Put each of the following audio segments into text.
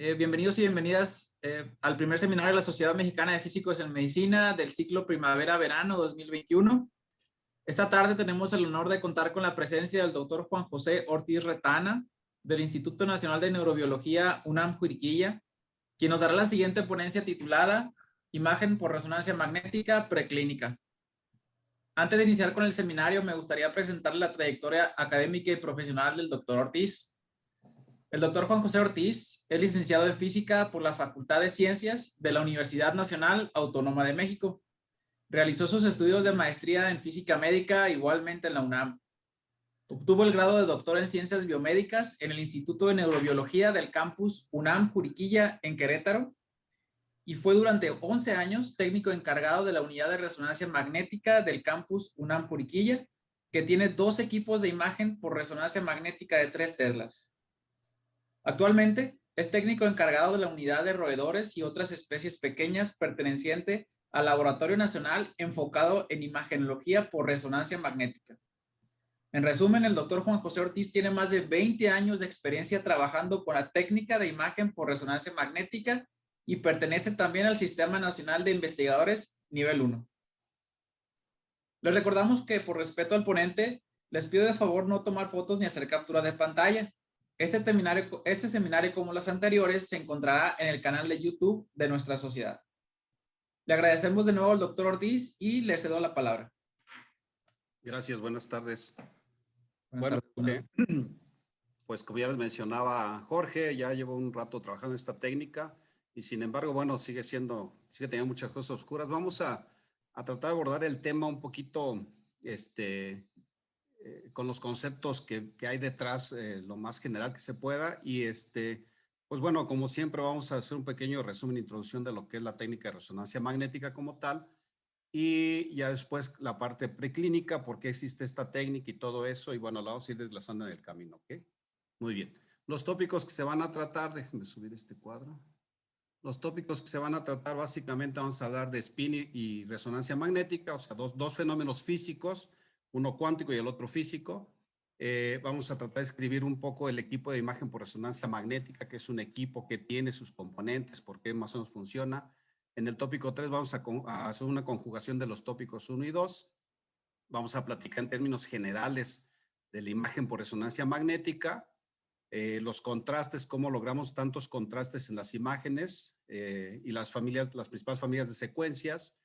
Bienvenidos y bienvenidas al primer seminario de la Sociedad Mexicana de Físicos en Medicina del ciclo Primavera-Verano 2021. Esta tarde tenemos el honor de contar con la presencia del doctor Juan José Ortiz Retana, del Instituto Nacional de Neurobiología UNAM Juriquilla, quien nos dará la siguiente ponencia titulada Imagen por resonancia magnética preclínica. Antes de iniciar con el seminario, me gustaría presentar la trayectoria académica y profesional del doctor Ortiz. El doctor Juan José Ortiz es licenciado en Física por la Facultad de Ciencias de la Universidad Nacional Autónoma de México. Realizó sus estudios de maestría en Física Médica igualmente en la UNAM. Obtuvo el grado de doctor en Ciencias Biomédicas en el Instituto de Neurobiología del campus UNAM Juriquilla en Querétaro y fue durante 11 años técnico encargado de la unidad de resonancia magnética del campus UNAM Juriquilla, que tiene 2 equipos de imagen por resonancia magnética de 3 teslas. Actualmente es técnico encargado de la unidad de roedores y otras especies pequeñas perteneciente al Laboratorio Nacional enfocado en imagenología por resonancia magnética. En resumen, el doctor Juan José Ortiz tiene más de 20 años de experiencia trabajando con la técnica de imagen por resonancia magnética y pertenece también al Sistema Nacional de Investigadores Nivel 1. Les recordamos que por respeto al ponente, les pido de favor no tomar fotos ni hacer captura de pantalla. Este seminario, como los anteriores, se encontrará en el canal de YouTube de nuestra sociedad. Le agradecemos de nuevo al doctor Ortiz y le cedo la palabra. Gracias, buenas tardes. Buenas tardes. Pues como ya les mencionaba Jorge, ya llevo un rato trabajando en esta técnica y sin embargo, bueno, sigue teniendo muchas cosas oscuras. Vamos a tratar de abordar el tema un poquito, con los conceptos que hay detrás, lo más general que se pueda. Y pues bueno, como siempre vamos a hacer un pequeño resumen, introducción de lo que es la técnica de resonancia magnética como tal. Y ya después la parte preclínica, por qué existe esta técnica y todo eso. Y bueno, la vamos a ir desglosando en el camino, ¿ok? Muy bien. Los tópicos que se van a tratar, déjenme subir este cuadro. Los tópicos que se van a tratar, básicamente vamos a hablar de spin y resonancia magnética, o sea, dos fenómenos físicos, uno cuántico y el otro físico. Vamos a tratar de escribir un poco el equipo de imagen por resonancia magnética, que es un equipo que tiene sus componentes, por qué más o menos funciona. En el tópico 3 vamos a hacer una conjugación de los tópicos 1 y 2. Vamos a platicar en términos generales de la imagen por resonancia magnética. Los contrastes, cómo logramos tantos contrastes en las imágenes y las principales familias de secuencias.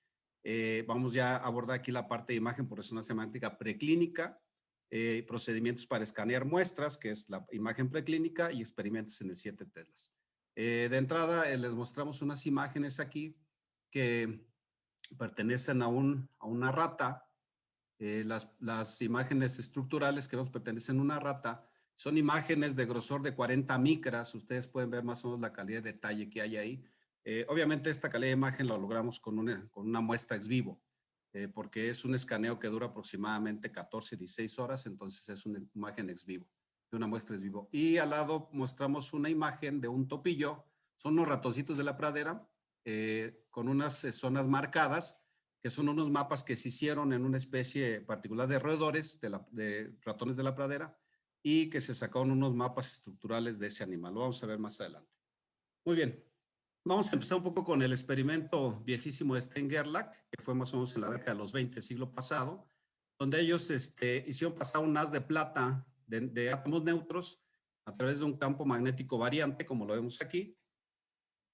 Vamos ya a abordar aquí la parte de imagen por resonancia magnética preclínica, procedimientos para escanear muestras, que es la imagen preclínica, y experimentos en el 7 teslas. De entrada, les mostramos unas imágenes aquí que pertenecen a una rata. Las imágenes estructurales que nos pertenecen a una rata son imágenes de grosor de 40 micras. Ustedes pueden ver más o menos la calidad de detalle que hay ahí. Obviamente esta calidad de imagen la logramos con una muestra ex vivo, porque es un escaneo que dura aproximadamente 14, 16 horas, entonces es una imagen ex vivo, de una muestra ex vivo. Y al lado mostramos una imagen de un topillo, son unos ratoncitos de la pradera, con unas zonas marcadas, que son unos mapas que se hicieron en una especie particular de roedores, de ratones de la pradera, y que se sacaron unos mapas estructurales de ese animal. Lo vamos a ver más adelante. Muy bien. Vamos a empezar un poco con el experimento viejísimo de Stern-Gerlach, que fue más o menos en la década de los 20 del siglo pasado, donde ellos hicieron pasar un haz de plata de átomos neutros a través de un campo magnético variante, como lo vemos aquí.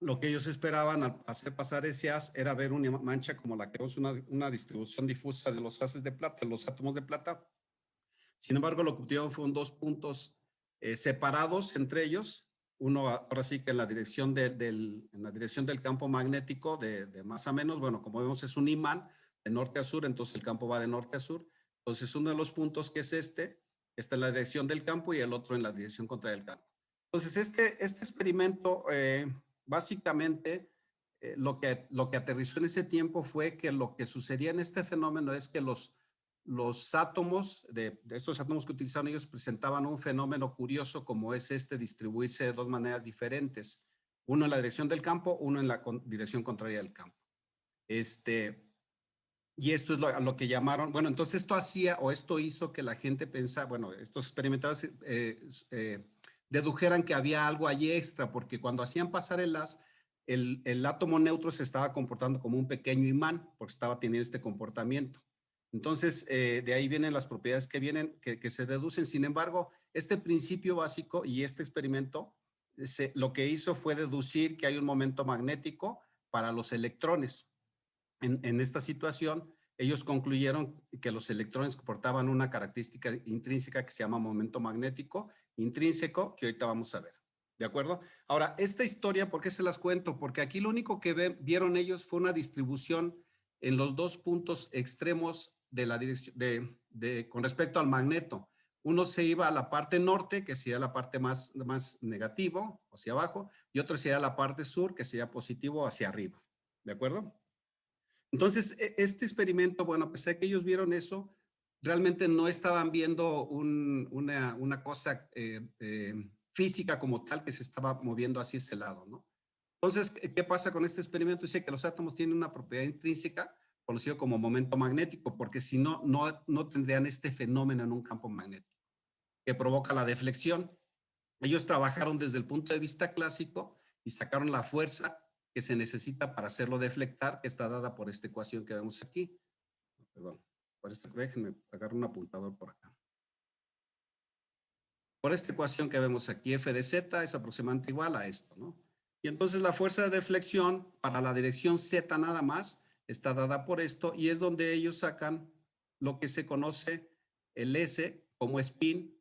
Lo que ellos esperaban al hacer pasar ese haz era ver una mancha como la que vemos, una distribución difusa de los haces de plata, los átomos de plata. Sin embargo, lo que obtuvieron fueron 2 puntos separados entre ellos. Uno ahora sí que en la dirección del campo magnético de más a menos. Bueno, como vemos es un imán de norte a sur, entonces el campo va de norte a sur. Entonces uno de los puntos que es está en la dirección del campo y el otro en la dirección contraria del campo. Entonces este experimento básicamente lo que aterrizó en ese tiempo fue que lo que sucedía en este fenómeno es que los átomos, de estos átomos que utilizaron ellos, presentaban un fenómeno curioso como es distribuirse de 2 maneras diferentes. Uno en la dirección del campo, uno en la dirección contraria del campo. Y esto es lo que llamaron, bueno, entonces esto hizo que la gente pensara, bueno, estos experimentadores dedujeran que había algo allí extra, porque cuando hacían pasar el haz, el átomo neutro se estaba comportando como un pequeño imán, porque estaba teniendo este comportamiento. Entonces, de ahí vienen las propiedades que vienen, que se deducen. Sin embargo, este principio básico y este experimento, lo que hizo fue deducir que hay un momento magnético para los electrones. En esta situación, ellos concluyeron que los electrones portaban una característica intrínseca que se llama momento magnético intrínseco, que ahorita vamos a ver. ¿De acuerdo? Ahora, esta historia, ¿por qué se las cuento? Porque aquí lo único que vieron ellos fue una distribución en los dos puntos extremos de la dirección, con respecto al magneto. Uno se iba a la parte norte, que sería la parte más negativo, hacia abajo, y otro sería la parte sur, que sería positivo, hacia arriba. ¿De acuerdo? Entonces, este experimento, bueno, a pesar de que ellos vieron eso, realmente no estaban viendo una cosa física como tal que se estaba moviendo hacia ese lado, ¿no? Entonces, ¿qué pasa con este experimento? Dice que los átomos tienen una propiedad intrínseca, conocido como momento magnético, porque si no, no tendrían este fenómeno en un campo magnético, que provoca la deflexión. Ellos trabajaron desde el punto de vista clásico y sacaron la fuerza que se necesita para hacerlo deflectar, que está dada por esta ecuación que vemos aquí. Perdón, por esto, déjenme agarrar un apuntador por acá. Por esta ecuación que vemos aquí, f de z es aproximadamente igual a esto, ¿no? Y entonces la fuerza de deflexión para la dirección z nada más está dada por esto y es donde ellos sacan lo que se conoce el S como spin,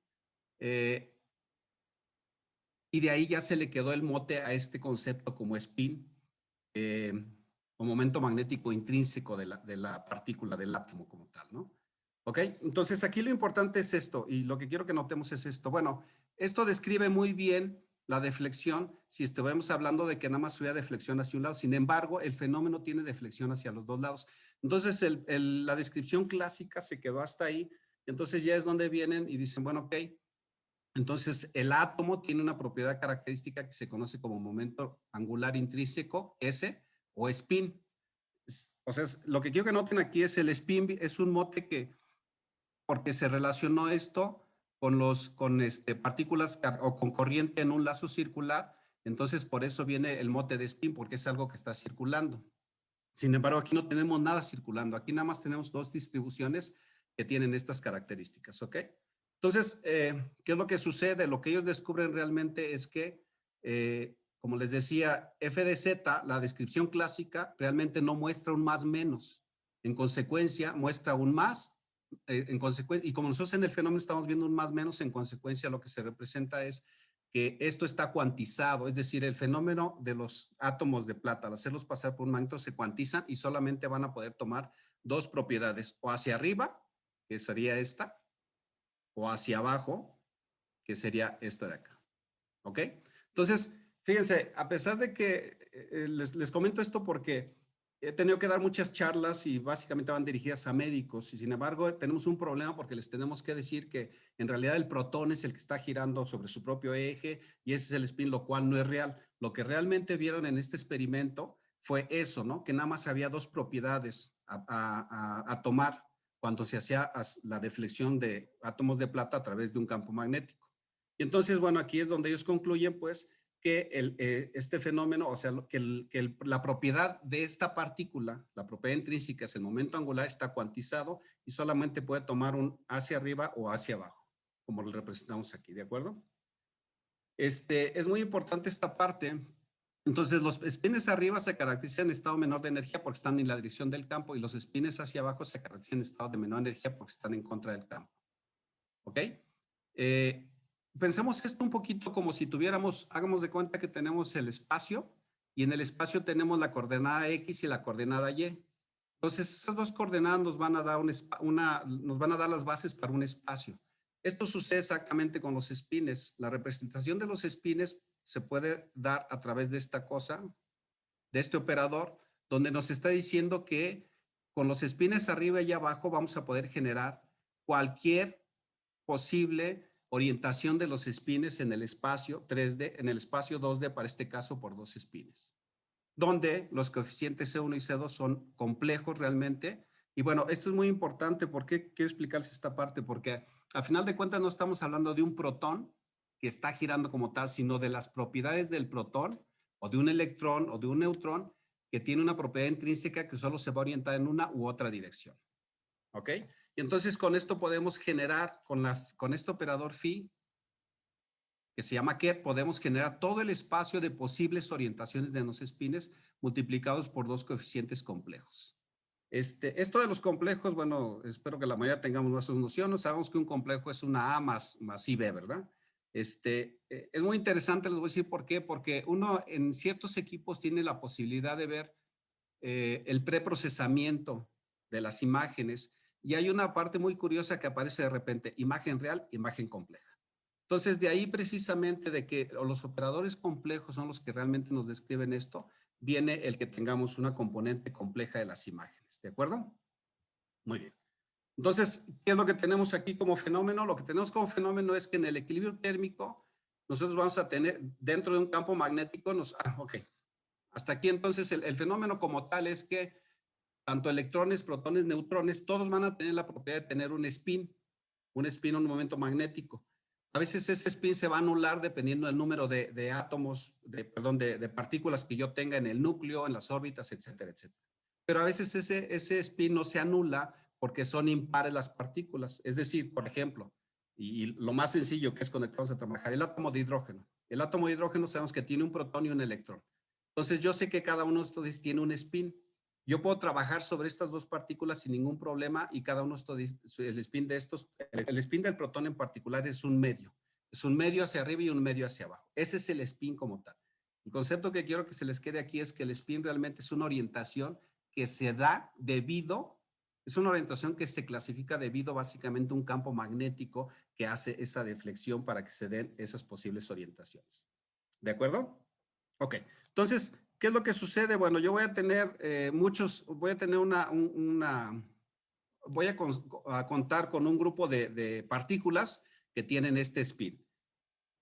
y de ahí ya se le quedó el mote a este concepto como spin, o momento magnético intrínseco de la partícula, del átomo como tal, ¿no? ¿Ok? Entonces aquí lo importante es esto, y lo que quiero que notemos es esto. Bueno, esto describe muy bien la deflexión, si estuvimos hablando de que nada más hubiera deflexión hacia un lado. Sin embargo, el fenómeno tiene deflexión hacia los dos lados. Entonces, la descripción clásica se quedó hasta ahí. Entonces ya es donde vienen y dicen, bueno, ok, entonces, el átomo tiene una propiedad característica que se conoce como momento angular intrínseco, S, o spin. O sea, lo que quiero que noten aquí es el spin, es un mote que, porque se relacionó esto con partículas o con corriente en un lazo circular, entonces por eso viene el mote de spin, porque es algo que está circulando. Sin embargo, aquí no tenemos nada circulando, aquí nada más tenemos dos distribuciones que tienen estas características, ¿ok? Entonces, ¿qué es lo que sucede? Lo que ellos descubren realmente es que, como les decía, f de z, la descripción clásica, realmente no muestra un más menos. En consecuencia, muestra un más, en consecuencia, y como nosotros en el fenómeno estamos viendo un más menos, en consecuencia lo que se representa es que esto está cuantizado, es decir, el fenómeno de los átomos de plata, al hacerlos pasar por un magneto, se cuantizan y solamente van a poder tomar dos propiedades, o hacia arriba, que sería esta, o hacia abajo, que sería esta de acá. ¿Ok? Entonces, fíjense, a pesar de que les comento esto porque he tenido que dar muchas charlas y básicamente van dirigidas a médicos y sin embargo tenemos un problema porque les tenemos que decir que en realidad el protón es el que está girando sobre su propio eje y ese es el spin, lo cual no es real. Lo que realmente vieron en este experimento fue eso, ¿no? Que nada más había dos propiedades a tomar cuando se hacía la deflexión de átomos de plata a través de un campo magnético. Y entonces, bueno, aquí es donde ellos concluyen, pues, que este fenómeno, o sea, la propiedad de esta partícula, la propiedad intrínseca es el momento angular, está cuantizado y solamente puede tomar un hacia arriba o hacia abajo, como lo representamos aquí, ¿de acuerdo? Es muy importante esta parte. Entonces, los spines arriba se caracterizan en estado menor de energía porque están en la dirección del campo y los spines hacia abajo se caracterizan en estado de menor energía porque están en contra del campo. ¿Ok? Pensemos esto un poquito como si tuviéramos, hagamos de cuenta que tenemos el espacio y en el espacio tenemos la coordenada X y la coordenada Y. Entonces, esas dos coordenadas nos van a dar, nos van a dar las bases para un espacio. Esto sucede exactamente con los espines. La representación de los espines se puede dar a través de esta cosa, de este operador, donde nos está diciendo que con los espines arriba y abajo vamos a poder generar cualquier posible orientación de los espines en el espacio 3D, en el espacio 2D, para este caso por dos espines, donde los coeficientes C1 y C2 son complejos realmente. Y bueno, esto es muy importante. ¿Por qué quiero explicarles esta parte? Porque a final de cuentas no estamos hablando de un protón que está girando como tal, sino de las propiedades del protón o de un electrón o de un neutrón que tiene una propiedad intrínseca que solo se va a orientar en una u otra dirección. ¿Ok? Y entonces con esto podemos generar, con este operador phi, que se llama ket, podemos generar todo el espacio de posibles orientaciones de los espines multiplicados por dos coeficientes complejos. Esto de los complejos, bueno, espero que la mayoría tengamos nuestras nociones. Sabemos que un complejo es una A más IB, ¿verdad? Es muy interesante, les voy a decir por qué. Porque uno en ciertos equipos tiene la posibilidad de ver el preprocesamiento de las imágenes y hay una parte muy curiosa que aparece de repente, imagen real, imagen compleja. Entonces, de ahí precisamente de que los operadores complejos son los que realmente nos describen esto, viene el que tengamos una componente compleja de las imágenes, ¿de acuerdo? Muy bien. Entonces, ¿qué es lo que tenemos aquí como fenómeno? Lo que tenemos como fenómeno es que en el equilibrio térmico, nosotros vamos a tener dentro de un campo magnético, ok. Hasta aquí entonces el fenómeno como tal es que tanto electrones, protones, neutrones, todos van a tener la propiedad de tener un spin, un momento magnético. A veces ese spin se va a anular dependiendo del número de átomos, de partículas que yo tenga en el núcleo, en las órbitas, etcétera, etcétera. Pero a veces ese spin no se anula porque son impares las partículas. Es decir, por ejemplo, y lo más sencillo que es con el que vamos a trabajar, el átomo de hidrógeno. El átomo de hidrógeno sabemos que tiene un protón y un electrón. Entonces yo sé que cada uno de estos tiene un spin. Yo puedo trabajar sobre estas dos partículas sin ningún problema y cada uno, el spin de estos, el spin del protón en particular es un medio. Es un medio hacia arriba y un medio hacia abajo. Ese es el spin como tal. El concepto que quiero que se les quede aquí es que el spin realmente es una orientación que se da debido, es una orientación que se clasifica debido básicamente a un campo magnético que hace esa deflexión para que se den esas posibles orientaciones. ¿De acuerdo? Ok, entonces, ¿qué es lo que sucede? Bueno, yo voy a tener voy a tener voy a contar con un grupo de partículas que tienen este spin.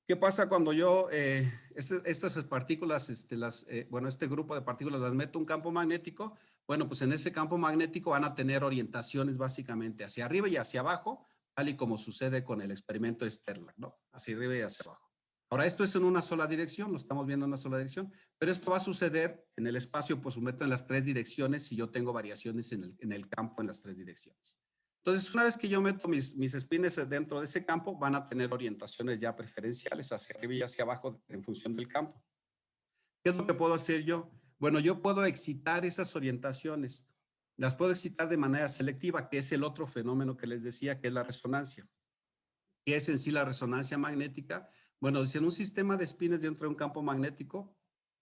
¿Qué pasa cuando yo, estas partículas, este grupo de partículas las meto a un campo magnético? Bueno, pues en ese campo magnético van a tener orientaciones básicamente hacia arriba y hacia abajo, tal y como sucede con el experimento de Sterling, ¿no? Hacia arriba y hacia abajo. Ahora, esto es en una sola dirección, lo estamos viendo en una sola dirección, pero esto va a suceder en el espacio, pues meto en las tres direcciones si yo tengo variaciones en el campo en las tres direcciones. Entonces, una vez que yo meto mis spines dentro de ese campo, van a tener orientaciones ya preferenciales hacia arriba y hacia abajo en función del campo. ¿Qué es lo que puedo hacer yo? Bueno, yo puedo excitar esas orientaciones. Las puedo excitar de manera selectiva, que es el otro fenómeno que les decía, que es la resonancia. ¿Qué es en sí la resonancia magnética? Bueno, si en un sistema de spines dentro de un campo magnético,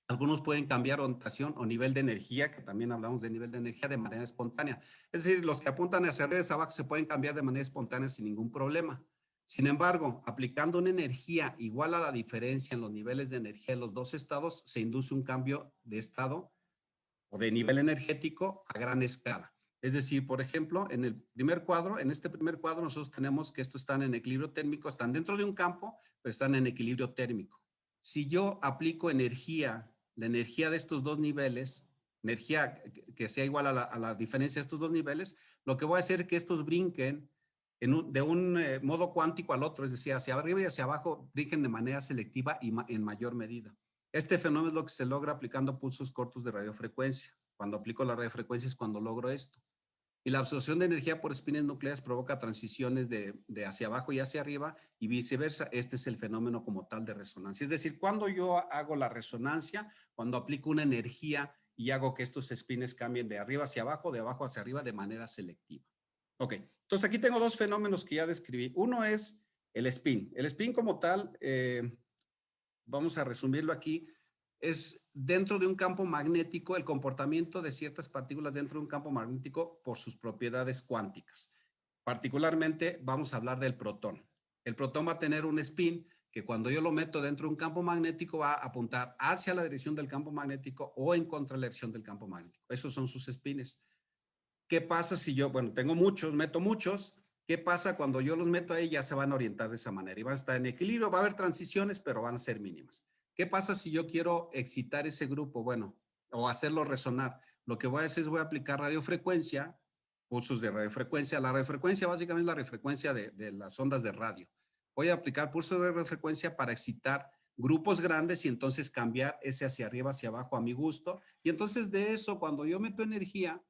algunos pueden cambiar orientación o nivel de energía, que también hablamos de nivel de energía de manera espontánea. Es decir, los que apuntan hacia arriba y hacia abajo se pueden cambiar de manera espontánea sin ningún problema. Sin embargo, aplicando una energía igual a la diferencia en los niveles de energía de los dos estados, se induce un cambio de estado o de nivel energético a gran escala. Es decir, por ejemplo, en este primer cuadro nosotros tenemos que estos están en equilibrio térmico, están dentro de un campo, pero están en equilibrio térmico. Si yo aplico energía, la energía de estos dos niveles, energía que sea igual a la diferencia de estos dos niveles, lo que voy a hacer es que estos brinquen de un modo cuántico al otro, es decir, hacia arriba y hacia abajo, brinquen de manera selectiva y en mayor medida. Este fenómeno es lo que se logra aplicando pulsos cortos de radiofrecuencia. Cuando aplico la radiofrecuencia es cuando logro esto. Y la absorción de energía por espines nucleares provoca transiciones de hacia abajo y hacia arriba y viceversa. Este es el fenómeno como tal de resonancia. Es decir, cuando yo hago la resonancia, cuando aplico una energía y hago que estos espines cambien de arriba hacia abajo, de abajo hacia arriba de manera selectiva. Ok, entonces aquí tengo dos fenómenos que ya describí. Uno es el spin. El spin como tal, vamos a resumirlo aquí, es dentro de un campo magnético, el comportamiento de ciertas partículas dentro de un campo magnético por sus propiedades cuánticas. Particularmente vamos a hablar del protón. El protón va a tener un spin que cuando yo lo meto dentro de un campo magnético va a apuntar hacia la dirección del campo magnético o en contra de la dirección del campo magnético. Esos son sus spines. ¿Qué pasa si yo, bueno, tengo muchos, meto muchos? ¿Qué pasa cuando yo los meto ahí? Ya se van a orientar de esa manera y van a estar en equilibrio. Va a haber transiciones, pero van a ser mínimas. ¿Qué pasa si yo quiero excitar ese grupo? Bueno, o hacerlo resonar. Lo que voy a hacer es voy a aplicar radiofrecuencia, pulsos de radiofrecuencia. La radiofrecuencia básicamente es la radiofrecuencia de las ondas de radio. voy a aplicar pulso de radiofrecuencia para excitar grupos grandes y entonces cambiar ese hacia arriba, hacia abajo a mi gusto. Y entonces de eso, cuando yo meto energía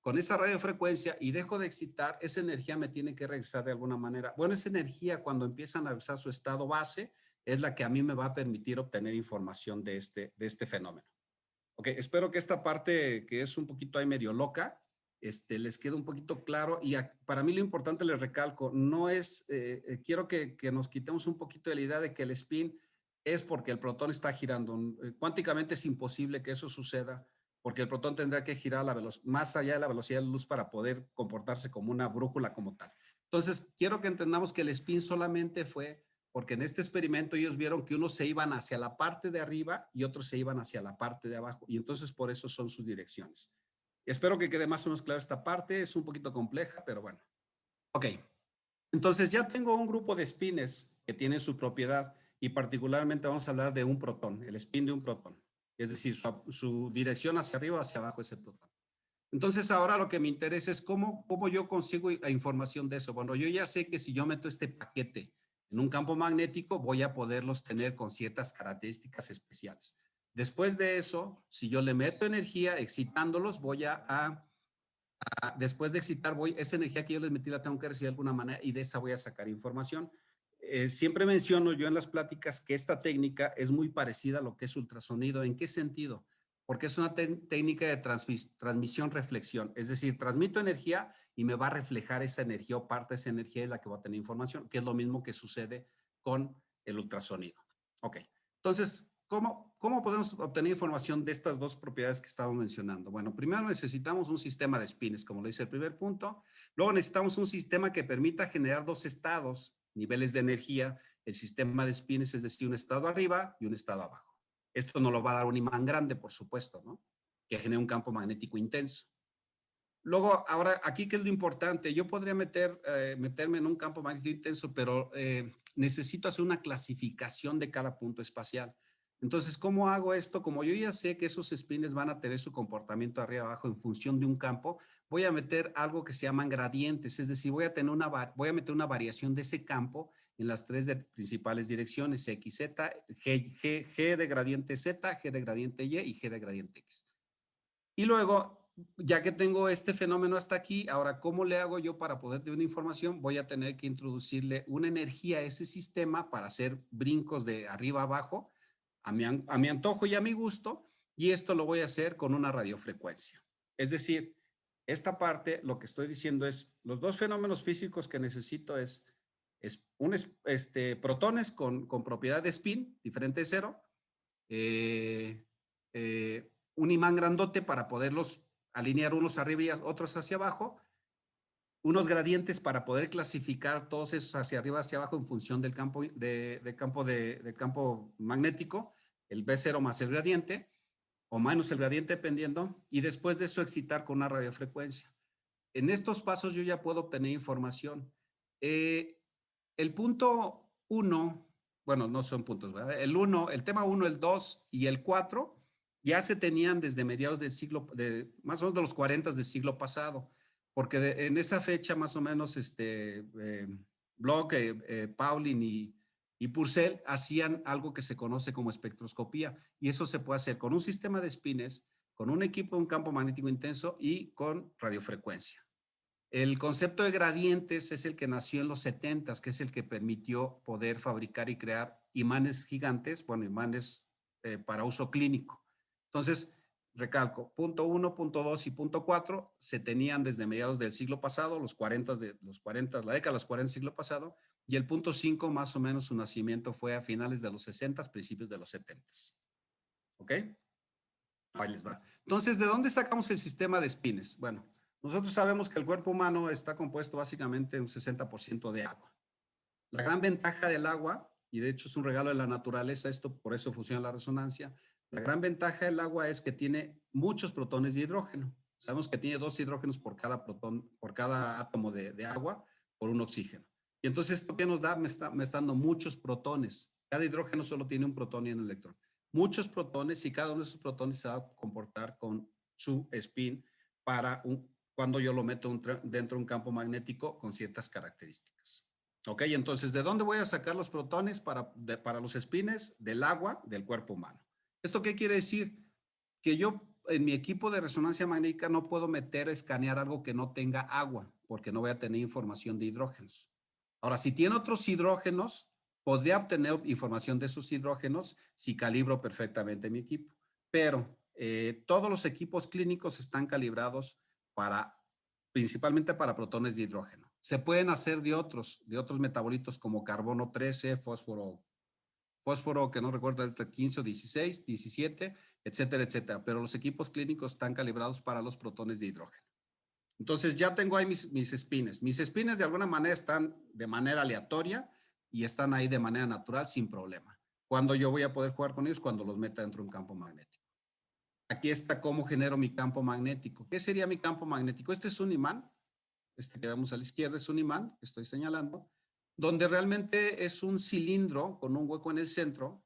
con esa radiofrecuencia y dejo de excitar, esa energía me tiene que regresar de alguna manera. Bueno, esa energía cuando empiezan a regresar a su estado base es la que a mí me va a permitir obtener información de este fenómeno. Ok, espero que esta parte que es un poquito ahí medio loca, les quede un poquito claro. Y para mí lo importante, les recalco, no es, quiero que nos quitemos un poquito de la idea de que el spin es porque el protón está girando. Cuánticamente es imposible que eso suceda, porque el protón tendrá que girar más allá de la velocidad de la luz para poder comportarse como una brújula como tal. Entonces, quiero que entendamos que el spin solamente fue porque en este experimento ellos vieron que unos se iban hacia la parte de arriba y otros se iban hacia la parte de abajo, y entonces por eso son sus direcciones. Espero que quede más o menos clara esta parte, es un poquito compleja, pero bueno. Ok, entonces ya tengo un grupo de spines que tienen su propiedad, y particularmente vamos a hablar de un protón, el spin de un protón, es decir, su dirección hacia arriba o hacia abajo es el protón. Entonces ahora lo que me interesa es cómo yo consigo la información de eso. Bueno, yo ya sé que si yo meto este paquete en un campo magnético, voy a poderlos tener con ciertas características especiales. Después de eso, si yo le meto energía excitándolos, después de excitar, esa energía que yo les metí la tengo que recibir de alguna manera y de esa voy a sacar información. Siempre menciono yo en las pláticas que esta técnica es muy parecida a lo que es ultrasonido. ¿En qué sentido? Porque es una técnica de transmisión-reflexión. Es decir, transmito energía y me va a reflejar esa energía, o parte de esa energía es la que va a tener información, que es lo mismo que sucede con el ultrasonido. Ok, entonces, ¿cómo podemos obtener información de estas dos propiedades que estamos mencionando? Bueno, primero necesitamos un sistema de spins, como lo dice el primer punto. Luego necesitamos un sistema que permita generar dos estados, niveles de energía. El sistema de spins, es decir, un estado arriba y un estado abajo. Esto nos lo va a dar un imán grande, por supuesto, ¿no? Que genere un campo magnético intenso. Luego, ahora, aquí, ¿qué es lo importante? Yo podría meterme en un campo magnético intenso, pero necesito hacer una clasificación de cada punto espacial. Entonces, ¿cómo hago esto? Como yo ya sé que esos spins van a tener su comportamiento arriba abajo en función de un campo, voy a meter algo que se llaman gradientes, es decir, voy a meter una variación de ese campo en las tres principales direcciones, X, Z, G de gradiente Z, G de gradiente Y y G de gradiente X. Y luego, ya que tengo este fenómeno hasta aquí, ahora, ¿cómo le hago yo para poder tener una información? Voy a tener que introducirle una energía a ese sistema para hacer brincos de arriba a abajo, a mi antojo y a mi gusto, y esto lo voy a hacer con una radiofrecuencia. Es decir, esta parte, lo que estoy diciendo es, los dos fenómenos físicos que necesito es protones con propiedad de spin, diferente de cero, un imán grandote para poderlos alinear unos arriba y otros hacia abajo, unos gradientes para poder clasificar todos esos hacia arriba, hacia abajo en función del campo, del campo magnético, el B0 más el gradiente, o menos el gradiente dependiendo, y después de eso excitar con una radiofrecuencia. En estos pasos yo ya puedo obtener información. El punto 1, bueno, no son puntos, ¿verdad? El tema 1, el 2 y el 4 ya se tenían desde mediados del siglo, más o menos de los 40 del siglo pasado, porque en esa fecha más o menos Bloch, Pauling y Purcell hacían algo que se conoce como espectroscopía, y eso se puede hacer con un sistema de spines, con un equipo de un campo magnético intenso y con radiofrecuencia. El concepto de gradientes es el que nació en los 70, que es el que permitió poder fabricar y crear imanes gigantes, bueno, imanes para uso clínico. Entonces, recalco, punto 1, punto 2 y punto 4 se tenían desde mediados del siglo pasado, la década de los 40 del siglo pasado, y el punto 5 más o menos su nacimiento fue a finales de los 60, principios de los 70. ¿Ok? Ahí les va. Entonces, ¿de dónde sacamos el sistema de spines? Bueno, nosotros sabemos que el cuerpo humano está compuesto básicamente un 60% de agua. La gran ventaja del agua, y de hecho es un regalo de la naturaleza, por eso funciona la resonancia, la gran ventaja del agua es que tiene muchos protones de hidrógeno. Sabemos que tiene 2 hidrógenos por cada protón, por cada átomo de agua, por un oxígeno. Y entonces, ¿esto qué nos da? Me está dando muchos protones. Cada hidrógeno solo tiene un protón y un electrón. Muchos protones, y cada uno de esos protones se va a comportar con su spin cuando yo lo meto dentro de un campo magnético con ciertas características. ¿Ok? Entonces, ¿de dónde voy a sacar los protones para los espines? Del agua del cuerpo humano. ¿Esto qué quiere decir? Que yo en mi equipo de resonancia magnética no puedo meter, escanear algo que no tenga agua, porque no voy a tener información de hidrógenos. Ahora, si tiene otros hidrógenos, podría obtener información de esos hidrógenos si calibro perfectamente mi equipo. Pero todos los equipos clínicos están calibrados principalmente para protones de hidrógeno. Se pueden hacer de otros metabolitos como carbono 13, fósforo que no recuerdo, 15 o 16, 17, etcétera, etcétera. Pero los equipos clínicos están calibrados para los protones de hidrógeno. Entonces ya tengo ahí mis espines. Mis espines de alguna manera están de manera aleatoria y están ahí de manera natural sin problema. ¿Cuándo yo voy a poder jugar con ellos? Cuando los meta dentro de un campo magnético. Aquí está cómo genero mi campo magnético. ¿Qué sería mi campo magnético? Este es un imán. Este que vemos a la izquierda es un imán que estoy señalando, donde realmente es un cilindro con un hueco en el centro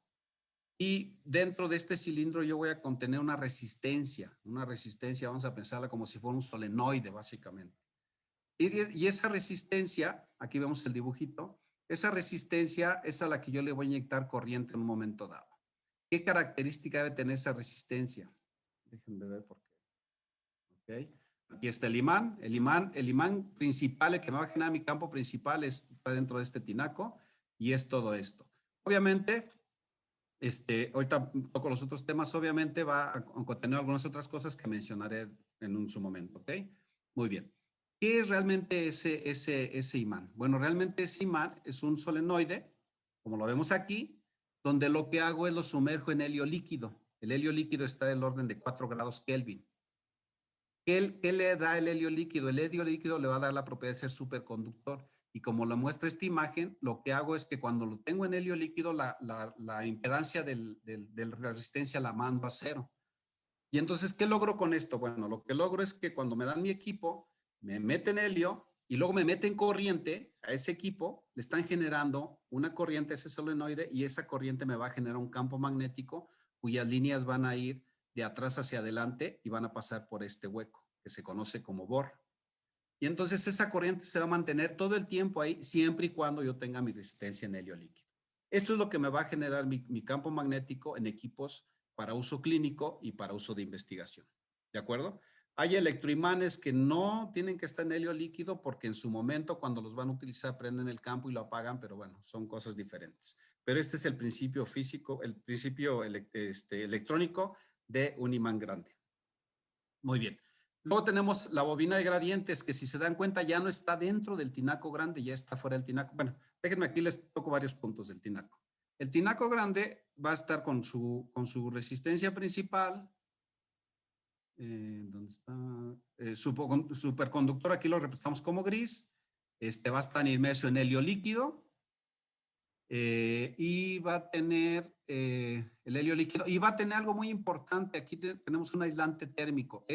y dentro de este cilindro yo voy a contener una resistencia, vamos a pensarla como si fuera un solenoide básicamente. Y esa resistencia, aquí vemos el dibujito, esa resistencia es a la que yo le voy a inyectar corriente en un momento dado. ¿Qué característica debe tener esa resistencia? Déjenme ver por qué. ¿Ok? Aquí está el imán principal, el que me va a generar mi campo principal está dentro de este tinaco y es todo esto. Obviamente, ahorita toco los otros temas, obviamente va a contener algunas otras cosas que mencionaré en su momento, ¿ok? Muy bien. ¿Qué es realmente ese imán? Bueno, realmente ese imán es un solenoide, como lo vemos aquí, donde lo que hago es lo sumerjo en helio líquido. El helio líquido está del orden de 4 grados Kelvin. ¿Qué le da el helio líquido? El helio líquido le va a dar la propiedad de ser superconductor. Y como lo muestra esta imagen, lo que hago es que cuando lo tengo en helio líquido, la impedancia de la resistencia la mando a cero. Y entonces, ¿qué logro con esto? Bueno, lo que logro es que cuando me dan mi equipo, me meten helio y luego me meten corriente a ese equipo, le están generando una corriente a ese solenoide y esa corriente me va a generar un campo magnético cuyas líneas van a ir de atrás hacia adelante y van a pasar por este hueco que se conoce como BOR. Y entonces esa corriente se va a mantener todo el tiempo ahí, siempre y cuando yo tenga mi resistencia en helio líquido. Esto es lo que me va a generar mi campo magnético en equipos para uso clínico y para uso de investigación. ¿De acuerdo? Hay electroimanes que no tienen que estar en helio líquido porque en su momento cuando los van a utilizar prenden el campo y lo apagan, pero bueno, son cosas diferentes. Pero este es el principio físico, el principio electrónico de un imán grande. Muy bien. Luego tenemos la bobina de gradientes, que si se dan cuenta ya no está dentro del tinaco grande, ya está fuera del tinaco. Bueno, déjenme aquí les toco varios puntos del tinaco. El tinaco grande va a estar con su resistencia principal. ¿Dónde está? Superconductor, aquí lo representamos como gris. Va a estar inmerso en helio líquido. Y va a tener el helio líquido. Y va a tener algo muy importante. Aquí tenemos un aislante térmico.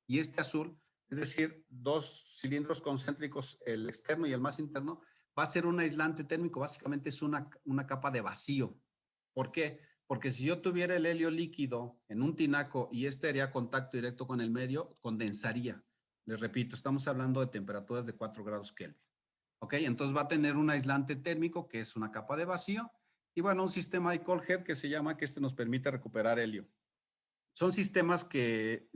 Y este azul, es decir, dos cilindros concéntricos, el externo y el más interno, va a ser un aislante térmico. Básicamente es una capa de vacío. ¿Por qué? Porque si yo tuviera el helio líquido en un tinaco y haría contacto directo con el medio, condensaría. Les repito, estamos hablando de temperaturas de 4 grados Kelvin. ¿Ok? Entonces va a tener un aislante térmico que es una capa de vacío y bueno, un sistema de Colhead que se llama que nos permite recuperar helio. Son sistemas que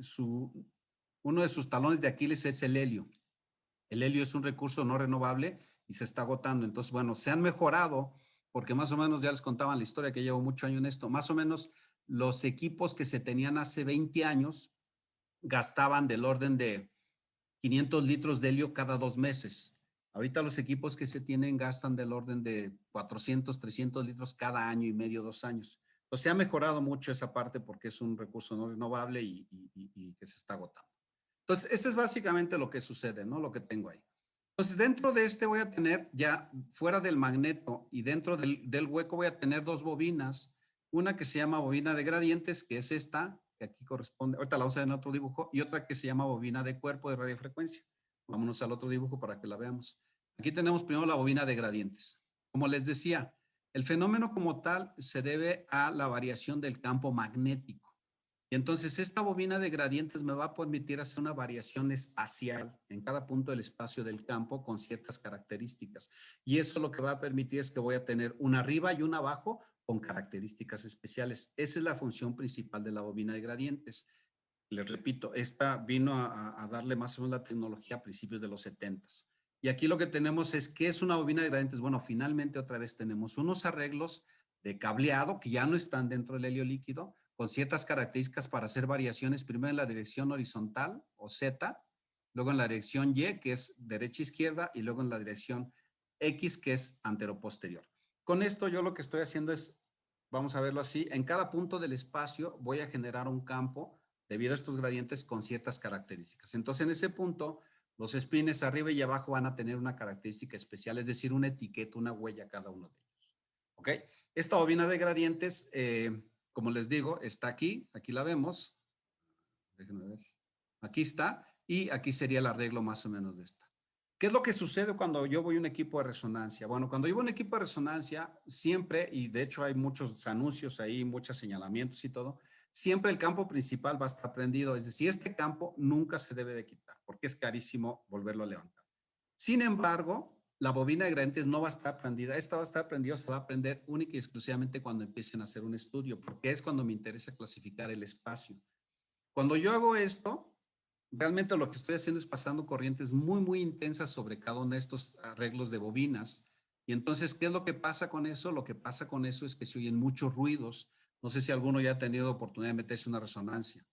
uno de sus talones de Aquiles es el helio. El helio es un recurso no renovable y se está agotando. Entonces, bueno, se han mejorado porque más o menos ya les contaban la historia que llevo mucho año en esto. Más o menos los equipos que se tenían hace 20 años gastaban del orden de 500 litros de helio cada 2 meses. Ahorita los equipos que se tienen gastan del orden de 400, 300 litros cada año y medio, 2 años. Entonces se ha mejorado mucho esa parte porque es un recurso no renovable y que se está agotando. Entonces, este es básicamente lo que sucede, ¿no? Lo que tengo ahí. Entonces, dentro de este voy a tener ya fuera del magneto y dentro del hueco voy a tener dos bobinas. Una que se llama bobina de gradientes, que es esta, que aquí corresponde, ahorita la vamos a ver en otro dibujo, y otra que se llama bobina de cuerpo de radiofrecuencia. Vámonos al otro dibujo para que la veamos. Aquí tenemos primero la bobina de gradientes. Como les decía, el fenómeno como tal se debe a la variación del campo magnético. Y entonces esta bobina de gradientes me va a permitir hacer una variación espacial en cada punto del espacio del campo con ciertas características. Y eso lo que va a permitir es que voy a tener una arriba y una abajo con características especiales. Esa es la función principal de la bobina de gradientes. Les repito, esta vino a darle más o menos la tecnología a principios de los 70s. Y aquí lo que tenemos es, ¿qué es una bobina de gradientes? Bueno, finalmente otra vez tenemos unos arreglos de cableado que ya no están dentro del helio líquido, con ciertas características para hacer variaciones, primero en la dirección horizontal o Z, luego en la dirección Y, que es derecha-izquierda, y luego en la dirección X, que es antero-posterior. Con esto yo lo que estoy haciendo es, vamos a verlo así, en cada punto del espacio voy a generar un campo debido a estos gradientes con ciertas características. Entonces, en ese punto, los spines arriba y abajo van a tener una característica especial, es decir, una etiqueta, una huella cada uno de ellos. ¿Ok? Esta bobina de gradientes, como les digo, está aquí, aquí la vemos. Déjenme ver. Aquí está, y aquí sería el arreglo más o menos de esta. ¿Qué es lo que sucede cuando yo voy a un equipo de resonancia? Bueno, cuando yo voy a un equipo de resonancia, siempre, y de hecho hay muchos anuncios ahí, muchos señalamientos y todo, siempre el campo principal va a estar prendido. Es decir, este campo nunca se debe de quitar, porque es carísimo volverlo a levantar. Sin embargo, la bobina de gradientes no va a estar prendida. Esta va a estar prendida, se va a prender única y exclusivamente cuando empiecen a hacer un estudio, porque es cuando me interesa clasificar el espacio. Cuando yo hago esto, realmente lo que estoy haciendo es pasando corrientes muy, muy intensas sobre cada uno de estos arreglos de bobinas. Y entonces, ¿qué es lo que pasa con eso? Lo que pasa con eso es que se oyen muchos ruidos. No sé si alguno ya ha tenido oportunidad de meterse en una resonancia.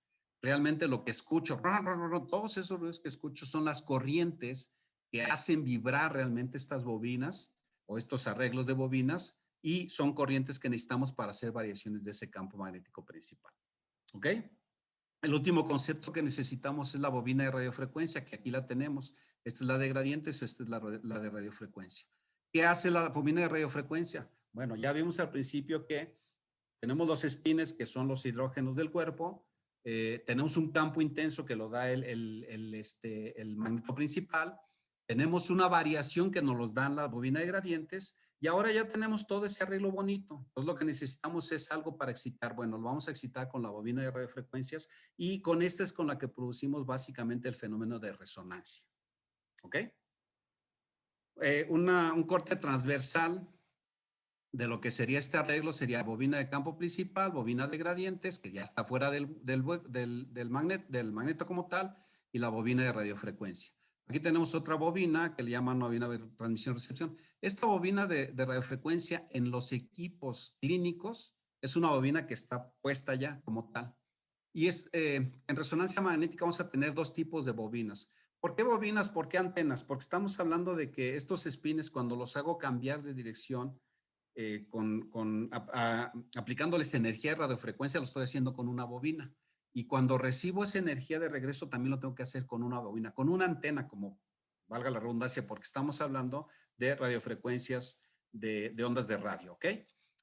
Realmente lo que escucho, todos esos ruidos que escucho son las corrientes que hacen vibrar realmente estas bobinas o estos arreglos de bobinas, y son corrientes que necesitamos para hacer variaciones de ese campo magnético principal. ¿Ok? El último concepto que necesitamos es la bobina de radiofrecuencia, que aquí la tenemos. Esta es la de gradientes, esta es la de radiofrecuencia. ¿Qué hace la bobina de radiofrecuencia? Bueno, ya vimos al principio que tenemos los spines, que son los hidrógenos del cuerpo. Tenemos un campo intenso que lo da el magneto principal. Tenemos una variación que nos los dan la bobina de gradientes. Y ahora ya tenemos todo ese arreglo bonito. Entonces lo que necesitamos es algo para excitar. Bueno, lo vamos a excitar con la bobina de radiofrecuencias, y con esta es con la que producimos básicamente el fenómeno de resonancia. ¿Ok? Un corte transversal de lo que sería este arreglo sería bobina de campo principal, bobina de gradientes, que ya está fuera del magneto como tal, y la bobina de radiofrecuencia. Aquí tenemos otra bobina que le llaman bobina de transmisión-recepción. Esta bobina de radiofrecuencia en los equipos clínicos es una bobina que está puesta ya como tal. Y en resonancia magnética vamos a tener dos tipos de bobinas. ¿Por qué bobinas? ¿Por qué antenas? Porque estamos hablando de que estos spines, cuando los hago cambiar de dirección, aplicándoles energía de radiofrecuencia, lo estoy haciendo con una bobina. Y cuando recibo esa energía de regreso, también lo tengo que hacer con una bobina, con una antena, como valga la redundancia, porque estamos hablando de radiofrecuencias de ondas de radio, ¿ok?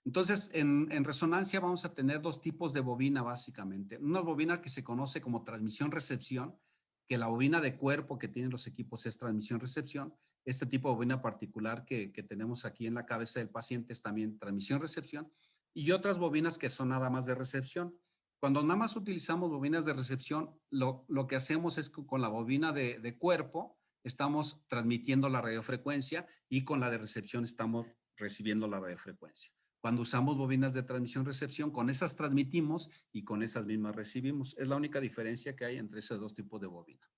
Entonces, en resonancia vamos a tener dos tipos de bobina, básicamente. Una bobina que se conoce como transmisión-recepción, que la bobina de cuerpo que tienen los equipos es transmisión-recepción. Este tipo de bobina particular que tenemos aquí en la cabeza del paciente es también transmisión-recepción, y otras bobinas que son nada más de recepción. Cuando nada más utilizamos bobinas de recepción, lo que hacemos es que con la bobina de cuerpo estamos transmitiendo la radiofrecuencia, y con la de recepción estamos recibiendo la radiofrecuencia. Cuando usamos bobinas de transmisión-recepción, con esas transmitimos y con esas mismas recibimos. Es la única diferencia que hay entre esos dos tipos de bobina.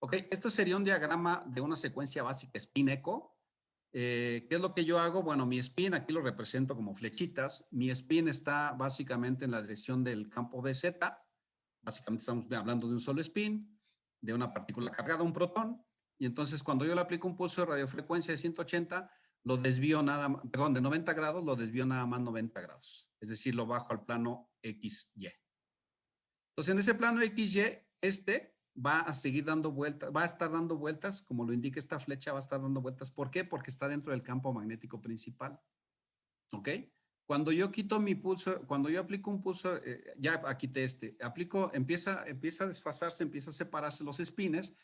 Ok, esto sería un diagrama de una secuencia básica spin-eco. ¿Qué es lo que yo hago? Bueno, mi spin aquí lo represento como flechitas. Mi spin está básicamente en la dirección del campo BZ. Básicamente estamos hablando de un solo spin, de una partícula cargada, un protón. Y entonces cuando yo le aplico un pulso de radiofrecuencia de 180, lo desvío nada más, perdón, de 90 grados, lo desvío nada más 90 grados. Es decir, lo bajo al plano XY. Entonces, en ese plano XY, va a seguir dando vueltas, va a estar dando vueltas, como lo indica esta flecha, va a estar dando vueltas. ¿Por qué? Porque está dentro del campo magnético principal. ¿Ok? Cuando yo quito mi pulso, cuando yo aplico un pulso, ya quité empieza a desfasarse, empieza a separarse los spines,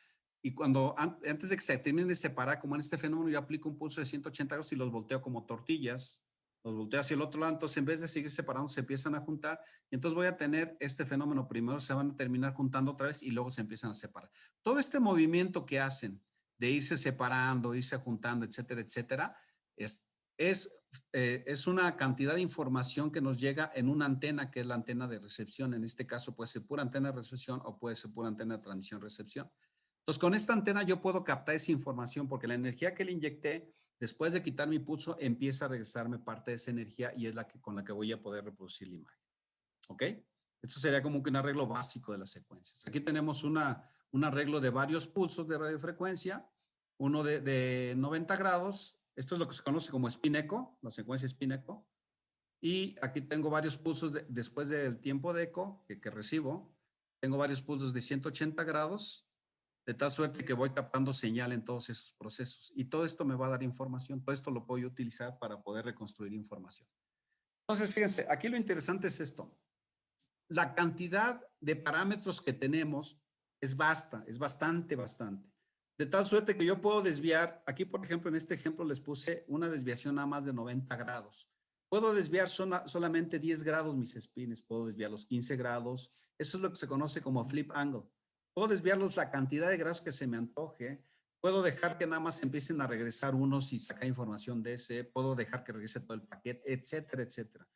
y antes de que se termine de separar, como en este fenómeno, yo aplico un pulso de 180 grados y los volteo como tortillas. los volteo hacia el otro lado, entonces en vez de seguir separando se empiezan a juntar y entonces voy a tener este fenómeno, primero se van a terminar juntando otra vez y luego se empiezan a separar. Todo este movimiento que hacen de irse separando, irse juntando, etcétera, etcétera, es, es una cantidad de información que nos llega en una antena que es la antena de recepción. En este caso puede ser pura antena de recepción o puede ser pura antena de transmisión-recepción. Entonces con esta antena yo puedo captar esa información porque la energía que le inyecté después de quitar mi pulso, empieza a regresarme parte de esa energía y es la que, con la que voy a poder reproducir la imagen. ¿Ok? Esto sería como que un arreglo básico de las secuencias. Aquí tenemos un arreglo de varios pulsos de radiofrecuencia, uno de 90 grados. Esto es lo que se conoce como spin echo, la secuencia spin echo. Y aquí tengo varios pulsos después del tiempo de eco que recibo. Tengo varios pulsos de 180 grados, de tal suerte que voy captando señal en todos esos procesos. Y todo esto me va a dar información, todo esto lo puedo utilizar para poder reconstruir información. Entonces, fíjense, aquí lo interesante es esto. La cantidad de parámetros que tenemos es vasta, es bastante. De tal suerte que yo puedo desviar, aquí por ejemplo, en este ejemplo les puse una desviación a más de 90 grados. Puedo desviar solamente 10 grados mis spins, puedo desviar los 15 grados. Eso es lo que se conoce como flip angle. Puedo desviarlos la cantidad de grados que se me antoje. Puedo dejar que nada más empiecen a regresar unos y sacar información de ese. Puedo dejar que regrese todo el paquete, etcétera, etcétera.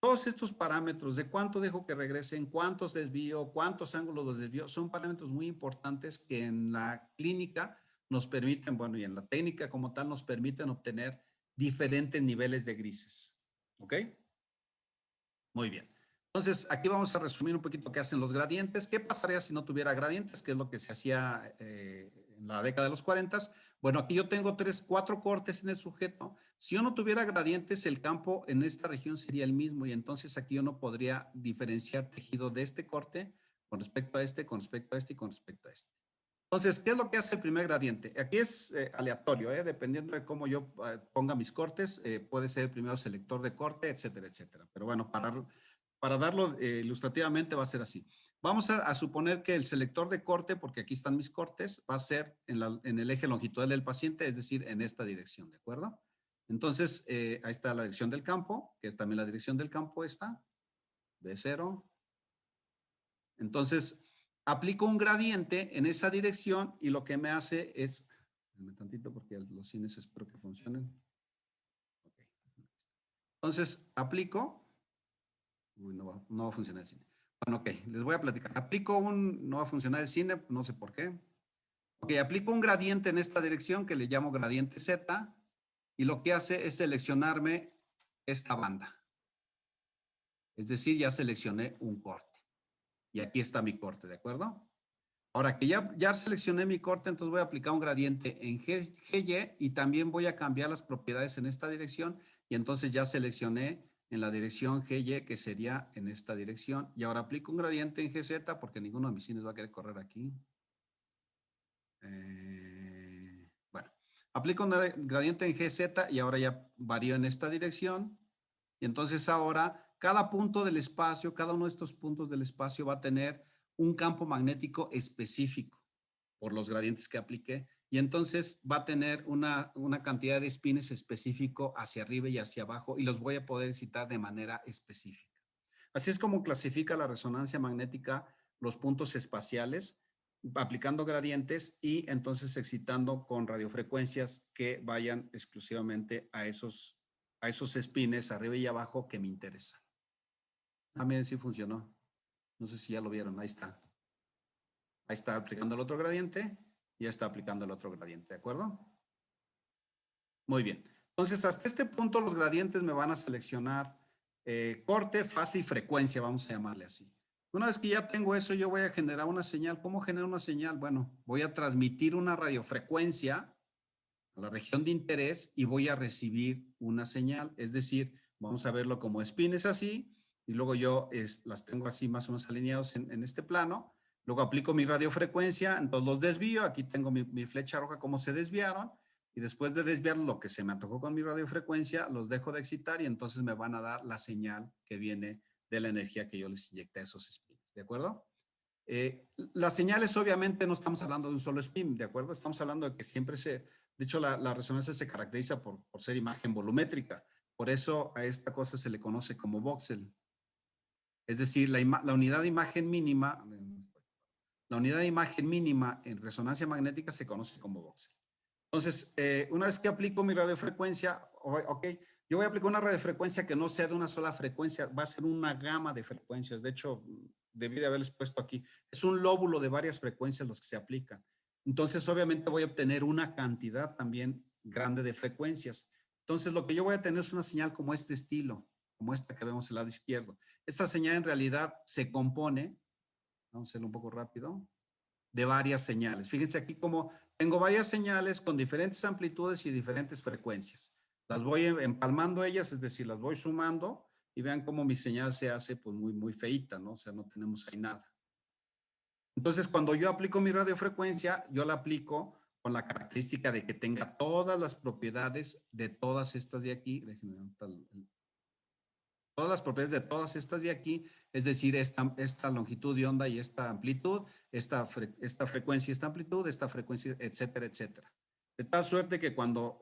Todos estos parámetros de cuánto dejo que regresen, cuántos desvío, cuántos ángulos los desvío, son parámetros muy importantes que en la clínica nos permiten, bueno, y en la técnica como tal nos permiten obtener diferentes niveles de grises. ¿Ok? Muy bien. Entonces, aquí vamos a resumir un poquito qué hacen los gradientes. ¿Qué pasaría si no tuviera gradientes? ¿Qué es lo que se hacía en la década de los 40? Bueno, aquí yo tengo 4 cortes en el sujeto. Si yo no tuviera gradientes, el campo en esta región sería el mismo y entonces aquí yo no podría diferenciar tejido de este corte con respecto a este, con respecto a este y con respecto a este. Entonces, ¿qué es lo que hace el primer gradiente? Aquí es aleatorio, dependiendo de cómo yo ponga mis cortes, puede ser primero selector de corte, etcétera, etcétera. Pero bueno, para darlo ilustrativamente va a ser así. Vamos a suponer que el selector de corte, porque aquí están mis cortes, va a ser en el eje longitudinal del paciente, es decir, en esta dirección, ¿de acuerdo? Entonces, ahí está la dirección del campo, que es también la dirección del campo esta, B0. Entonces, aplico un gradiente en esa dirección y lo que me hace es, déjame tantito porque los cines espero que funcionen. Okay. Entonces, aplico, uy, no va a funcionar el cine. Bueno, ok, les voy a platicar. No va a funcionar el cine, no sé por qué. Ok, aplico un gradiente en esta dirección que le llamo gradiente Z y lo que hace es seleccionarme esta banda. Es decir, ya seleccioné un corte. Y aquí está mi corte, ¿de acuerdo? Ahora que ya seleccioné mi corte, entonces voy a aplicar un gradiente en GY y también voy a cambiar las propiedades en esta dirección y entonces ya seleccioné en la dirección GY que sería en esta dirección y ahora aplico un gradiente en GZ porque ninguno de mis cines va a querer correr aquí. Bueno, aplico un gradiente en GZ y ahora ya varío en esta dirección y entonces ahora cada punto del espacio, cada uno de estos puntos del espacio va a tener un campo magnético específico por los gradientes que apliqué y entonces va a tener una cantidad de spins específico hacia arriba y hacia abajo y los voy a poder citar de manera específica. Así es como clasifica la resonancia magnética los puntos espaciales, aplicando gradientes y entonces excitando con radiofrecuencias que vayan exclusivamente a esos spins arriba y abajo que me interesan. Ah, miren, sí funcionó. No sé si ya lo vieron, ahí está. Ahí está aplicando el otro gradiente y ya está aplicando el otro gradiente, ¿de acuerdo? Muy bien. Entonces, hasta este punto los gradientes me van a seleccionar corte, fase y frecuencia, vamos a llamarle así. Una vez que ya tengo eso, yo voy a generar una señal. ¿Cómo genero una señal? Bueno, voy a transmitir una radiofrecuencia a la región de interés y voy a recibir una señal. Es decir, vamos a verlo como spins así y luego yo las tengo así más o menos alineados en este plano. Luego aplico mi radiofrecuencia, entonces los desvío. Aquí tengo mi flecha roja, cómo se desviaron. Y después de desviar lo que se me antojó con mi radiofrecuencia, los dejo de excitar y entonces me van a dar la señal que viene de la energía que yo les inyecté a esos spins. ¿De acuerdo? Las señales obviamente no estamos hablando de un solo spin, ¿de acuerdo? Estamos hablando de que siempre de hecho la resonancia se caracteriza por ser imagen volumétrica. Por eso a esta cosa se le conoce como voxel. Es decir, la unidad de imagen mínima, en resonancia magnética se conoce como voxel. Entonces, una vez que aplico mi radiofrecuencia, ok, yo voy a aplicar una radiofrecuencia que no sea de una sola frecuencia, va a ser una gama de frecuencias. De hecho, debí de haberles puesto aquí. Es un lóbulo de varias frecuencias los que se aplican. Entonces, obviamente voy a obtener una cantidad también grande de frecuencias. Entonces, lo que yo voy a tener es una señal como este estilo, como esta que vemos al lado izquierdo. Esta señal en realidad se compone, vamos a hacerlo un poco rápido, de varias señales. Fíjense aquí como tengo varias señales con diferentes amplitudes y diferentes frecuencias. Las voy empalmando ellas, es decir, las voy sumando y vean cómo mi señal se hace pues muy feíta, ¿no? O sea, no tenemos ahí nada. Entonces, cuando yo aplico mi radiofrecuencia, yo la aplico con la característica de que tenga todas las propiedades de todas estas de aquí. Déjenme todas las propiedades de todas estas de aquí, es decir, esta longitud de onda y esta amplitud, esta frecuencia y esta amplitud, esta frecuencia, etcétera, etcétera. De tal suerte que cuando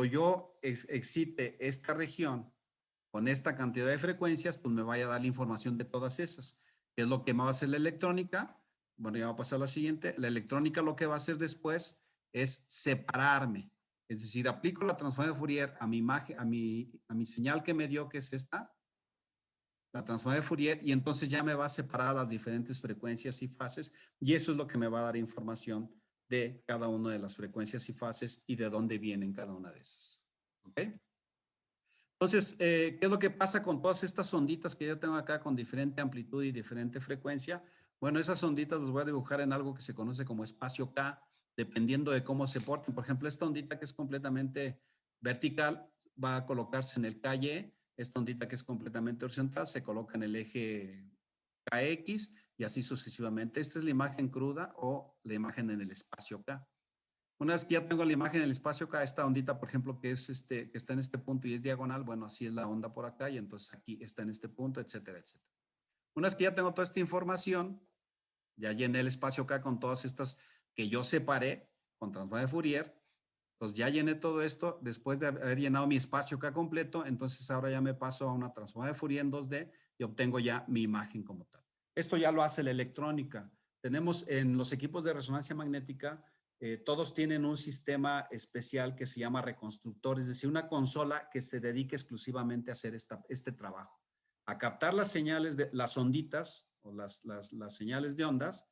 yo excite esta región con esta cantidad de frecuencias, pues me vaya a dar la información de todas esas. ¿Qué es lo que me va a hacer la electrónica? Bueno, ya va a pasar a la siguiente. La electrónica lo que va a hacer después es separarme. Es decir, aplico la transformación de Fourier a mi imagen, a mi señal que me dio, que es esta, la transformación de Fourier, y entonces ya me va a separar las diferentes frecuencias y fases, y eso es lo que me va a dar información de cada una de las frecuencias y fases y de dónde vienen cada una de esas. ¿Ok? Entonces, ¿qué es lo que pasa con todas estas onditas que yo tengo acá con diferente amplitud y diferente frecuencia? Bueno, esas onditas las voy a dibujar en algo que se conoce como espacio K, dependiendo de cómo se porten. Por ejemplo, esta ondita que es completamente vertical va a colocarse en el KY. Esta ondita que es completamente horizontal se coloca en el eje KX y así sucesivamente. Esta es la imagen cruda o la imagen en el espacio K. Una vez que ya tengo la imagen en el espacio acá, esta ondita, por ejemplo, que está en este punto y es diagonal, bueno, así es la onda por acá y entonces aquí está en este punto, etcétera, etcétera. Una vez que ya tengo toda esta información, ya llené el espacio acá con todas estas que yo separé con transformación de Fourier, entonces ya llené todo esto, después de haber llenado mi espacio acá completo, entonces ahora ya me paso a una transformación de Fourier en 2D y obtengo ya mi imagen como tal. Esto ya lo hace la electrónica. Tenemos en los equipos de resonancia magnética, todos tienen un sistema especial que se llama reconstructor, es decir, una consola que se dedique exclusivamente a hacer este trabajo, a captar las señales de las onditas o las señales de ondas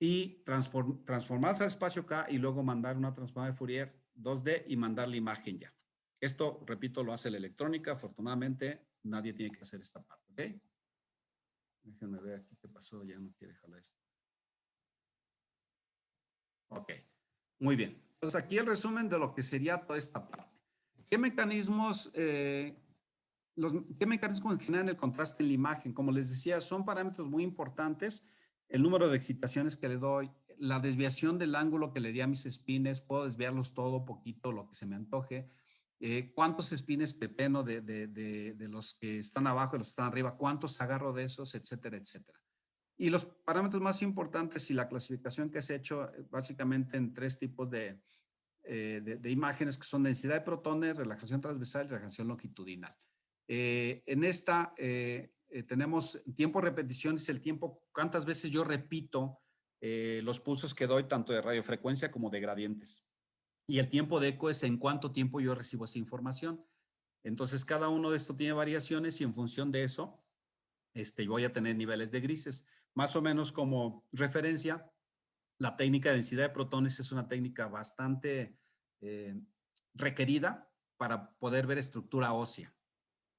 y transformarse al espacio K y luego mandar una transformación de Fourier 2D y mandar la imagen ya. Esto, repito, lo hace la electrónica. Afortunadamente, nadie tiene que hacer esta parte, ¿ok? Déjenme ver aquí qué pasó, ya no quiere jalar esto. Ok, muy bien. Entonces, aquí el resumen de lo que sería toda esta parte. ¿Qué mecanismos, qué mecanismos generan el contraste en la imagen? Como les decía, son parámetros muy importantes. El número de excitaciones que le doy, la desviación del ángulo que le di a mis espines, puedo desviarlos todo poquito, lo que se me antoje. ¿Cuántos espines pepeno de los que están abajo y los que están arriba? ¿Cuántos agarro de esos? Etcétera, etcétera. Y los parámetros más importantes y la clasificación que se ha hecho básicamente en tres tipos de imágenes que son densidad de protones, relajación transversal y relajación longitudinal. En esta tenemos tiempo de repetición, es el tiempo, cuántas veces yo repito los pulsos que doy tanto de radiofrecuencia como de gradientes. Y el tiempo de eco es en cuánto tiempo yo recibo esa información. Entonces, cada uno de estos tiene variaciones y en función de eso, voy a tener niveles de grises. Más o menos como referencia, la técnica de densidad de protones es una técnica bastante requerida para poder ver estructura ósea.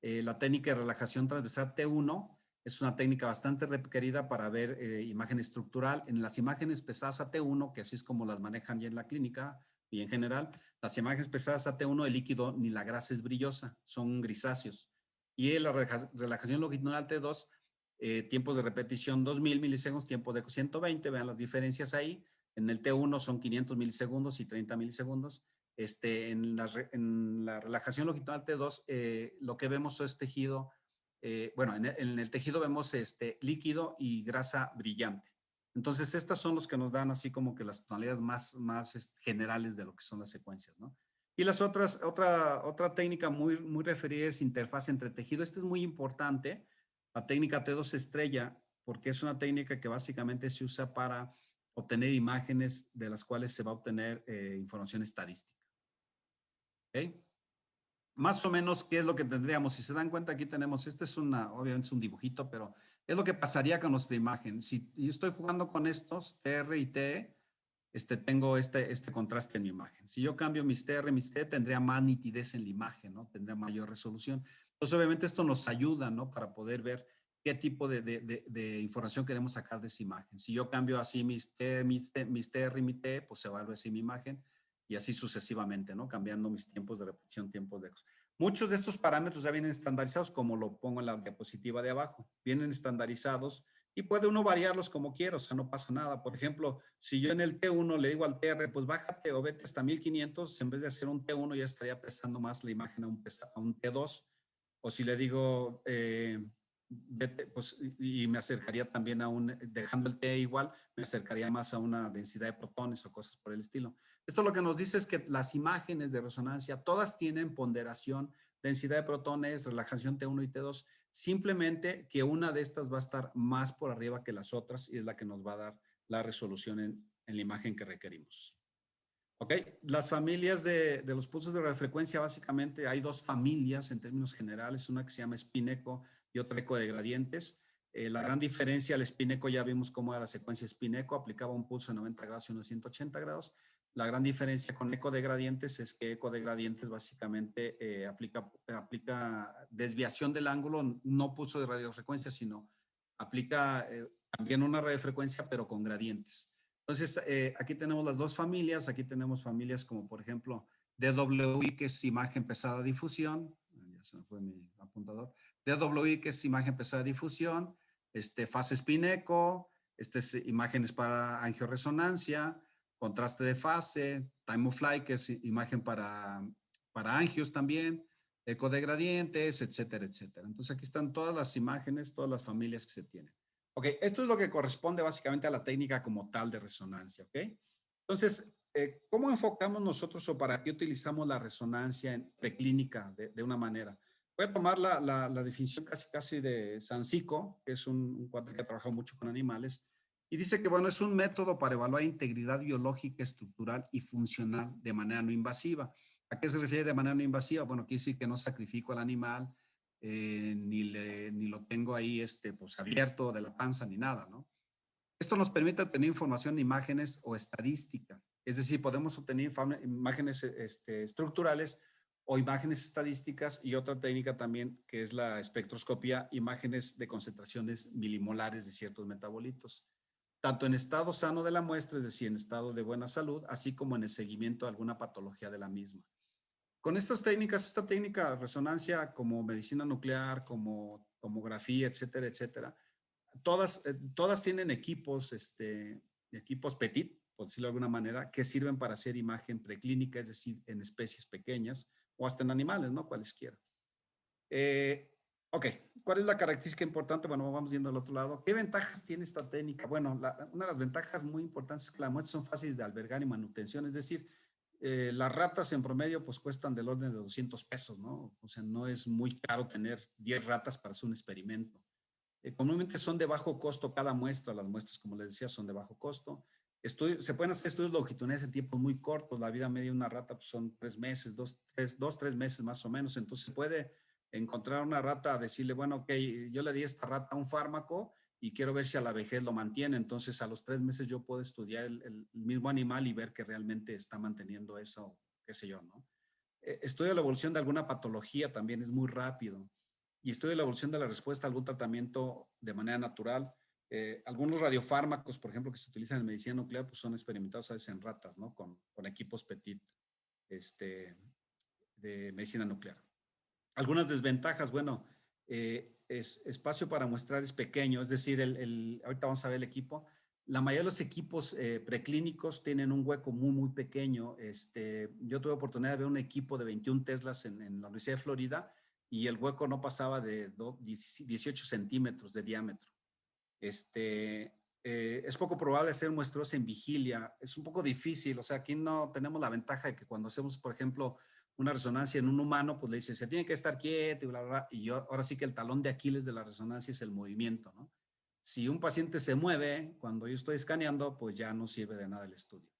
La técnica de relajación transversal T1 es una técnica bastante requerida para ver imagen estructural. En las imágenes pesadas a T1, que así es como las manejan ya en la clínica y en general, las imágenes pesadas a T1, el líquido ni la grasa es brillosa, son grisáceos. Y en la relajación longitudinal T2, tiempos de repetición 2000 milisegundos, tiempo de eco 120, vean las diferencias ahí. En el T1 son 500 milisegundos y 30 milisegundos. En la relajación longitudinal T2, lo que vemos es tejido, bueno, en el tejido vemos líquido y grasa brillante. Entonces, estas son los que nos dan así como que las tonalidades más generales de lo que son las secuencias, ¿no? Y otra técnica muy referida es interfaz entre tejido. Esta es muy importante, la técnica T2 estrella, porque es una técnica que básicamente se usa para obtener imágenes de las cuales se va a obtener información estadística. ¿Ok? Más o menos, ¿qué es lo que tendríamos? Si se dan cuenta, aquí tenemos, obviamente es un dibujito, pero es lo que pasaría con nuestra imagen. Si yo estoy jugando con estos, TR y T, tengo este contraste en mi imagen. Si yo cambio mis TR, mis T, tendría más nitidez en la imagen, ¿no? Tendría mayor resolución. Entonces, obviamente, esto nos ayuda, ¿no? Para poder ver qué tipo de información queremos sacar de esa imagen. Si yo cambio así mis TR y mi T, pues se va a ver así mi imagen y así sucesivamente, ¿no? Cambiando mis tiempos de repetición, tiempos de... Muchos de estos parámetros ya vienen estandarizados, como lo pongo en la diapositiva de abajo. Vienen estandarizados y puede uno variarlos como quiera, o sea, no pasa nada. Por ejemplo, si yo en el T1 le digo al TR, pues bájate o vete hasta 1500, en vez de hacer un T1 ya estaría pesando más la imagen a un T2. O si le digo, vete, pues, y me acercaría también dejando el T igual, me acercaría más a una densidad de protones o cosas por el estilo. Esto lo que nos dice es que las imágenes de resonancia, todas tienen ponderación, densidad de protones, relajación T1 y T2, simplemente que una de estas va a estar más por arriba que las otras y es la que nos va a dar la resolución en la imagen que requerimos. Ok, las familias de los pulsos de radiofrecuencia, básicamente hay dos familias en términos generales, una que se llama spin-echo y otra eco de gradientes. La gran diferencia, el spin-echo ya vimos cómo era la secuencia spin-echo, aplicaba un pulso de 90 grados y uno de 180 grados. La gran diferencia con eco de gradientes es que eco de gradientes básicamente aplica desviación del ángulo, no pulso de radiofrecuencia, sino aplica también una radiofrecuencia, pero con gradientes. Entonces, aquí tenemos las dos familias. Aquí tenemos familias como, por ejemplo, DWI, que es imagen pesada difusión. Ya se me fue mi apuntador. DWI, que es imagen pesada difusión. Fase spin echo. Es imágenes para angioresonancia. Contraste de fase. Time of flight, que es imagen para angios también. Eco de gradientes, etcétera, etcétera. Entonces, aquí están todas las imágenes, todas las familias que se tienen. Ok, esto es lo que corresponde básicamente a la técnica como tal de resonancia, ¿ok? Entonces, ¿cómo enfocamos nosotros o para qué utilizamos la resonancia en preclínica de una manera? Voy a tomar la definición casi de Sancico, que es un cuate que ha trabajado mucho con animales, y dice que, bueno, es un método para evaluar integridad biológica, estructural y funcional de manera no invasiva. ¿A qué se refiere de manera no invasiva? Bueno, quiere decir que no sacrifico al animal, ni lo tengo ahí pues, abierto de la panza ni nada, ¿no? Esto nos permite obtener información, imágenes o estadística. Es decir, podemos obtener imágenes estructurales o imágenes estadísticas y otra técnica también que es la espectroscopía, imágenes de concentraciones milimolares de ciertos metabolitos, tanto en estado sano de la muestra, es decir, en estado de buena salud, así como en el seguimiento de alguna patología de la misma. Con estas técnicas, esta técnica de resonancia como medicina nuclear, como tomografía, etcétera, etcétera, todas tienen equipos petit, por decirlo de alguna manera, que sirven para hacer imagen preclínica, es decir, en especies pequeñas o hasta en animales, ¿no? Cualesquiera. Ok, ¿cuál es la característica importante? Bueno, vamos viendo al otro lado. ¿Qué ventajas tiene esta técnica? Bueno, una de las ventajas muy importantes es que las muestras son fáciles de albergar y manutención, es decir, las ratas en promedio pues cuestan del orden de 200 pesos, ¿no? O sea, no es muy caro tener 10 ratas para hacer un experimento. Comúnmente son de bajo costo cada muestra, las muestras, como les decía, son de bajo costo. Se pueden hacer estudios longitudinales en tiempos muy cortos, la vida media de una rata pues, son 3 meses, 3 meses más o menos, entonces se puede encontrar una rata, decirle, bueno, ok, yo le di a esta rata un fármaco y quiero ver si a la vejez lo mantiene, entonces a los 3 meses yo puedo estudiar el mismo animal y ver que realmente está manteniendo eso, qué sé yo, ¿no? Estudio la evolución de alguna patología también es muy rápido y estudio la evolución de la respuesta a algún tratamiento de manera natural. Algunos radiofármacos, por ejemplo, que se utilizan en medicina nuclear, pues son experimentados a veces en ratas, ¿no? Con equipos petit de medicina nuclear. Algunas desventajas, bueno, espacio para muestrar es pequeño, es decir, ahorita vamos a ver el equipo. La mayoría de los equipos preclínicos tienen un hueco muy pequeño. Yo tuve oportunidad de ver un equipo de 21 Teslas en la Universidad de Florida y el hueco no pasaba de 18 centímetros de diámetro. es poco probable hacer muestreos en vigilia. Es un poco difícil, o sea, aquí no tenemos la ventaja de que cuando hacemos, por ejemplo, una resonancia en un humano, pues le dicen, se tiene que estar quieto y bla, bla, bla. Y yo, ahora sí que el talón de Aquiles de la resonancia es el movimiento, ¿no? Si un paciente se mueve cuando yo estoy escaneando, pues ya no sirve de nada el estudio.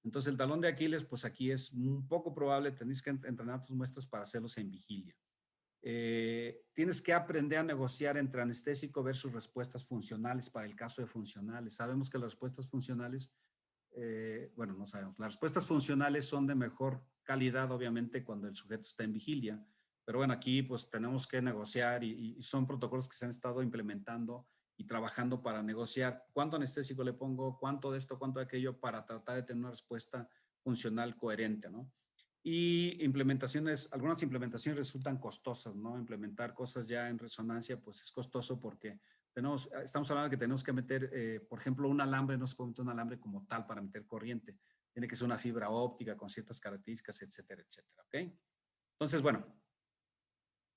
Entonces, el talón de Aquiles, pues aquí es un poco probable, tenéis que entrenar tus muestras para hacerlos en vigilia. Tienes que aprender a negociar entre anestésico versus respuestas funcionales para el caso de funcionales. Sabemos que las respuestas funcionales, bueno, no sabemos, las respuestas funcionales son de mejor calidad, obviamente, cuando el sujeto está en vigilia. Pero bueno, aquí pues tenemos que negociar y son protocolos que se han estado implementando y trabajando para negociar cuánto anestésico le pongo, cuánto de esto, cuánto de aquello, para tratar de tener una respuesta funcional coherente, ¿no? Y implementaciones, algunas implementaciones resultan costosas, ¿no? Implementar cosas ya en resonancia, pues es costoso porque estamos hablando de que tenemos que meter, por ejemplo, un alambre, no se puede meter un alambre como tal para meter corriente. Tiene que ser una fibra óptica con ciertas características, etcétera, etcétera, ¿ok? Entonces, bueno,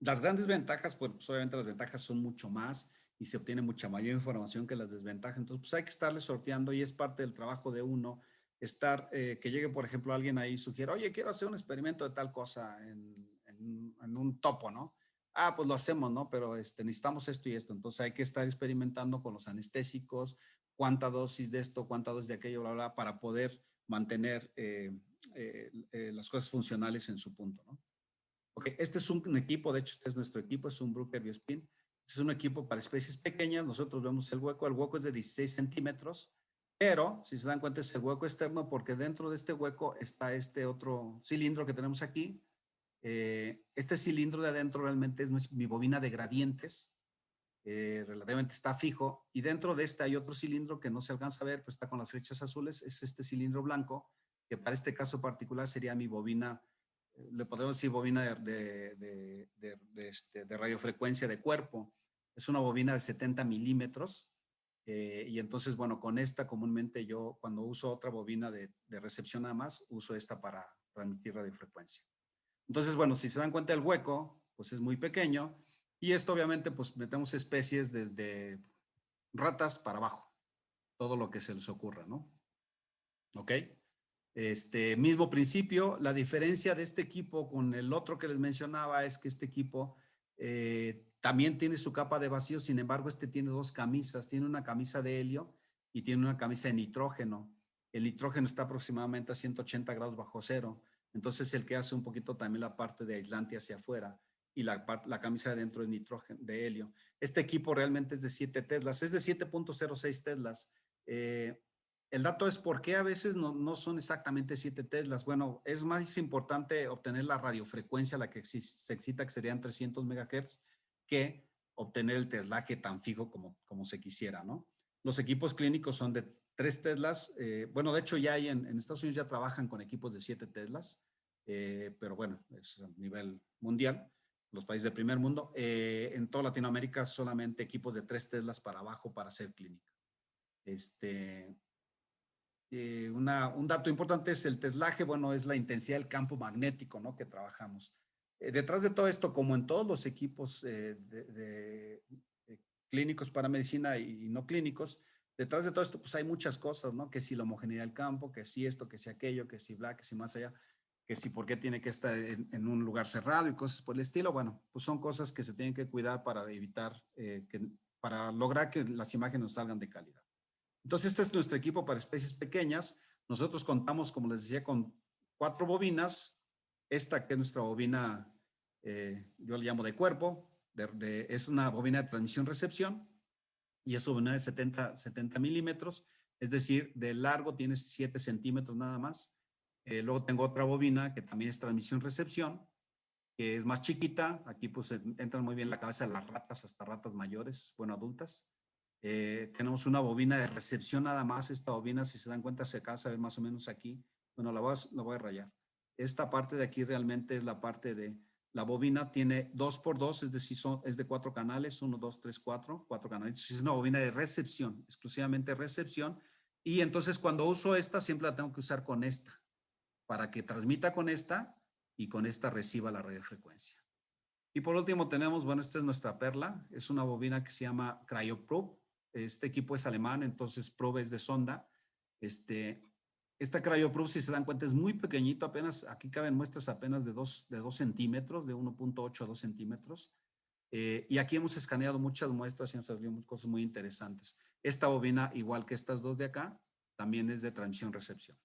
las grandes ventajas, pues obviamente las ventajas son mucho más y se obtiene mucha mayor información que las desventajas. Entonces, pues hay que estarle sorteando y es parte del trabajo de uno que llegue, por ejemplo, alguien ahí y sugiera, oye, quiero hacer un experimento de tal cosa en un topo, ¿no? Ah, pues lo hacemos, ¿no? Pero necesitamos esto y esto. Entonces hay que estar experimentando con los anestésicos, cuánta dosis de esto, cuánta dosis de aquello, bla, bla, para poder mantener las cosas funcionales en su punto, ¿no? Ok, este es un equipo, de hecho, este es nuestro equipo, es un Bruker Biospin. Este es un equipo para especies pequeñas. Nosotros vemos el hueco es de 16 centímetros, pero si se dan cuenta es el hueco externo porque dentro de este hueco está este otro cilindro que tenemos aquí. Este cilindro de adentro realmente es mi bobina de gradientes, relativamente está fijo, y dentro de este hay otro cilindro que no se alcanza a ver, pues está con las flechas azules, es este cilindro blanco, que para este caso particular sería mi bobina, le podemos decir bobina de radiofrecuencia de cuerpo. Es una bobina de 70 milímetros, y entonces, bueno, con esta comúnmente yo, cuando uso otra bobina de recepción nada más, uso esta para transmitir radiofrecuencia. Entonces, bueno, si se dan cuenta el hueco, pues es muy pequeño, y esto obviamente, pues metemos especies desde ratas para abajo, todo lo que se les ocurra, ¿no? ¿Ok? Mismo principio, la diferencia de este equipo con el otro que les mencionaba es que este equipo también tiene su capa de vacío, sin embargo, este tiene dos camisas, tiene una camisa de helio y tiene una camisa de nitrógeno. El nitrógeno está aproximadamente a 180 grados bajo cero, entonces el que hace un poquito también la parte de aislante hacia afuera y la camisa de dentro es nitrógeno, de helio. Este equipo realmente es de 7 teslas, es de 7.06 teslas. El dato es por qué a veces no son exactamente 7 teslas. Bueno, es más importante obtener la radiofrecuencia a la que se excita, que serían 300 megahertz, que obtener el teslaje tan fijo como se quisiera, ¿no? Los equipos clínicos son de 3 teslas. Bueno, de hecho ya hay en Estados Unidos ya trabajan con equipos de 7 teslas, pero bueno, es a nivel mundial, los países del primer mundo. En toda Latinoamérica solamente equipos de 3 teslas para abajo para hacer clínica. Un dato importante es el teslaje, bueno, es la intensidad del campo magnético, ¿no? Que trabajamos. Detrás de todo esto, como en todos los equipos clínicos para medicina y no clínicos, detrás de todo esto, pues hay muchas cosas, ¿no? Que si la homogeneidad del campo, que si esto, que si aquello, que si bla, que si más allá, que si por qué tiene que estar en un lugar cerrado y cosas por el estilo. Bueno, pues son cosas que se tienen que cuidar para evitar, para lograr que las imágenes nos salgan de calidad. Entonces, este es nuestro equipo para especies pequeñas. Nosotros contamos, como les decía, con 4 bobinas. Esta que es nuestra bobina, yo le llamo de cuerpo, es una bobina de transmisión-recepción y es bobina de 70 milímetros, es decir, de largo tiene 7 centímetros nada más. Luego tengo otra bobina que también es transmisión-recepción, que es más chiquita. Aquí pues entran muy bien la cabeza de las ratas, hasta ratas mayores, bueno, adultas. Tenemos una bobina de recepción nada más. Esta bobina, si se dan cuenta, se casa más o menos aquí. Bueno, la voy a rayar. Esta parte de aquí realmente es la parte de la bobina. Tiene 2x2, es decir, es de 4 canales. 1, 2, 3, 4. 4 canales. Es una bobina de recepción, exclusivamente recepción. Y entonces cuando uso esta, siempre la tengo que usar con esta, para que transmita con esta y con esta reciba la radiofrecuencia. Y por último tenemos, bueno, esta es nuestra perla. Es una bobina que se llama CryoProbe. Este equipo es alemán, entonces probe es de sonda. Esta cryoprobe, si se dan cuenta, es muy pequeñito, apenas, aquí caben muestras apenas de 2 centímetros, de 1.8 a 2 centímetros. Y aquí hemos escaneado muchas muestras y han salido muchas cosas muy interesantes. Esta bobina, igual que estas dos de acá, también es de transmisión-recepción.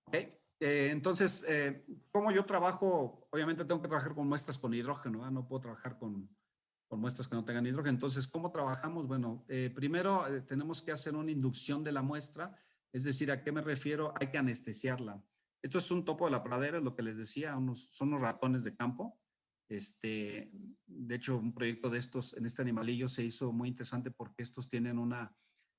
¿Ok? Entonces, ¿cómo yo trabajo? Obviamente tengo que trabajar con muestras con hidrógeno, ¿verdad? No puedo trabajar con muestras que no tengan hidrógeno. Entonces, ¿cómo trabajamos? Bueno, primero tenemos que hacer una inducción de la muestra, es decir, ¿a qué me refiero? Hay que anestesiarla. Esto es un topo de la pradera, es lo que les decía, son unos ratones de campo. De hecho, un proyecto de estos, en este animalillo, se hizo muy interesante porque estos tienen una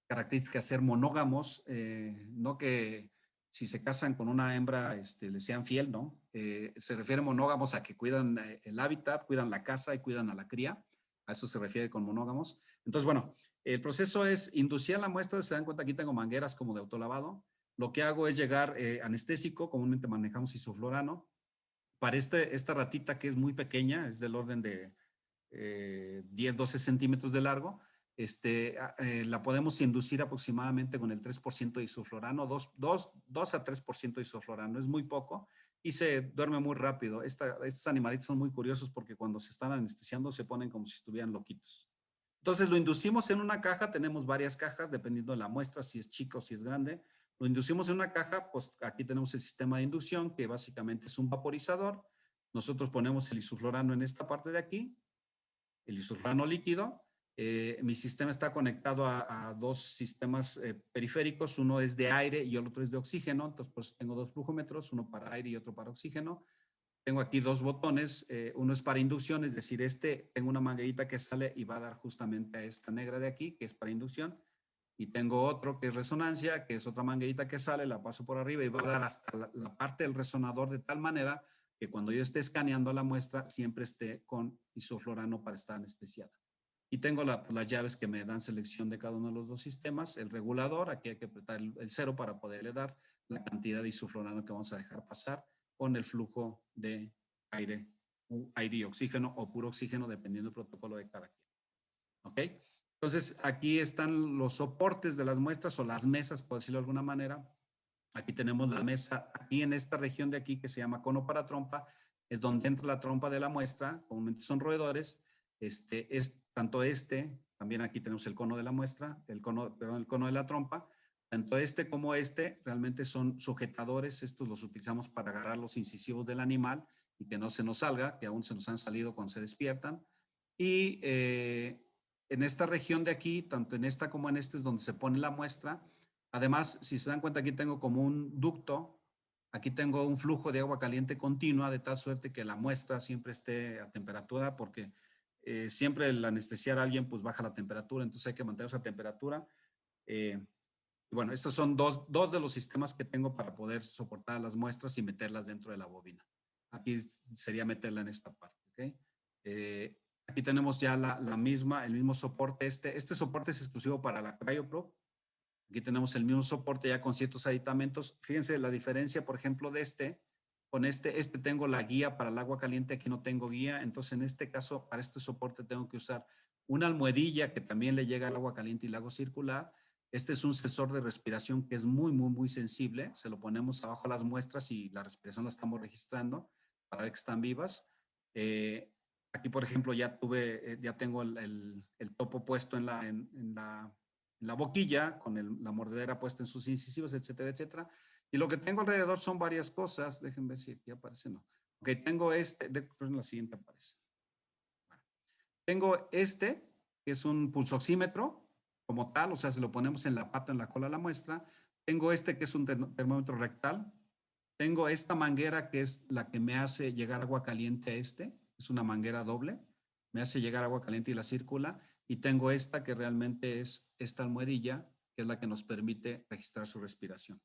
característica de ser monógamos, no que si se casan con una hembra, les sean fiel, ¿no? Se refiere monógamos a que cuidan el hábitat, cuidan la casa y cuidan a la cría. A eso se refiere con monógamos. Entonces, bueno, el proceso es inducir la muestra. Se dan cuenta, aquí tengo mangueras como de autolavado. Lo que hago es llegar anestésico, comúnmente manejamos isoflorano. Para esta ratita que es muy pequeña, es del orden de 10, 12 centímetros de largo, la podemos inducir aproximadamente con el 3% de isoflorano, 2 a 3% de isoflorano, es muy poco y se duerme muy rápido. Estos animalitos son muy curiosos porque cuando se están anestesiando se ponen como si estuvieran loquitos. Entonces lo inducimos en una caja, tenemos varias cajas dependiendo de la muestra, si es chica o si es grande. Lo inducimos en una caja, pues aquí tenemos el sistema de inducción que básicamente es un vaporizador. Nosotros ponemos el isoflorano en esta parte de aquí, el isoflorano líquido. Mi sistema está conectado a dos sistemas periféricos, uno es de aire y el otro es de oxígeno, entonces pues tengo dos flujómetros, uno para aire y otro para oxígeno. Tengo aquí dos botones, uno es para inducción, es decir, tengo una manguerita que sale y va a dar justamente a esta negra de aquí, que es para inducción, y tengo otro que es resonancia, que es otra manguerita que sale, la paso por arriba y va a dar hasta la parte del resonador de tal manera que cuando yo esté escaneando la muestra siempre esté con isoflorano para estar anestesiada. Y tengo las llaves que me dan selección de cada uno de los dos sistemas, el regulador, aquí hay que apretar el cero para poderle dar la cantidad de isoflorano que vamos a dejar pasar con el flujo de aire y oxígeno o puro oxígeno, dependiendo del protocolo de cada quien. ¿Ok? Entonces, aquí están los soportes de las muestras o las mesas, por decirlo de alguna manera. Aquí tenemos la mesa, aquí en esta región de aquí que se llama cono para trompa, es donde entra la trompa de la muestra, comúnmente son roedores. Es tanto también aquí tenemos el cono de la muestra, el cono de la trompa. Tanto como realmente son sujetadores, estos los utilizamos para agarrar los incisivos del animal y que no se nos salga, que aún se nos han salido cuando se despiertan. Y en esta región de aquí, tanto en esta como en es donde se pone la muestra. Además, si se dan cuenta, aquí tengo como un ducto, aquí tengo un flujo de agua caliente continua, de tal suerte que la muestra siempre esté a temperatura, porque siempre el anestesiar a alguien, pues baja la temperatura, entonces hay que mantener esa temperatura. Bueno, estos son dos de los sistemas que tengo para poder soportar las muestras y meterlas dentro de la bobina. Aquí sería meterla en esta parte, ¿ok? Aquí tenemos ya el mismo soporte. Este soporte es exclusivo para la CryoProbe. Aquí tenemos el mismo soporte ya con ciertos aditamentos. Fíjense la diferencia, por ejemplo, de con tengo la guía para el agua caliente, aquí no tengo guía. Entonces, en este caso, para este soporte tengo que usar una almohadilla que también le llega al agua caliente y la hago circular. Este es un sensor de respiración que es muy, muy, muy sensible. Se lo ponemos abajo a las muestras y la respiración la estamos registrando para ver que están vivas. Aquí, por ejemplo, ya tengo el topo puesto en la boquilla, con la mordedera puesta en sus incisivos, etcétera, etcétera. Y lo que tengo alrededor son varias cosas. Déjenme ver si aquí aparece, no. Ok, tengo en la siguiente aparece. Bueno, tengo que es un pulsoxímetro, como tal, o sea, se lo ponemos en la pata, en la cola de la muestra. Tengo que es un termómetro rectal. Tengo esta manguera que es la que me hace llegar agua caliente a es una manguera doble, me hace llegar agua caliente y la circula. Y tengo esta que realmente es esta almohadilla, que es la que nos permite registrar su respiración.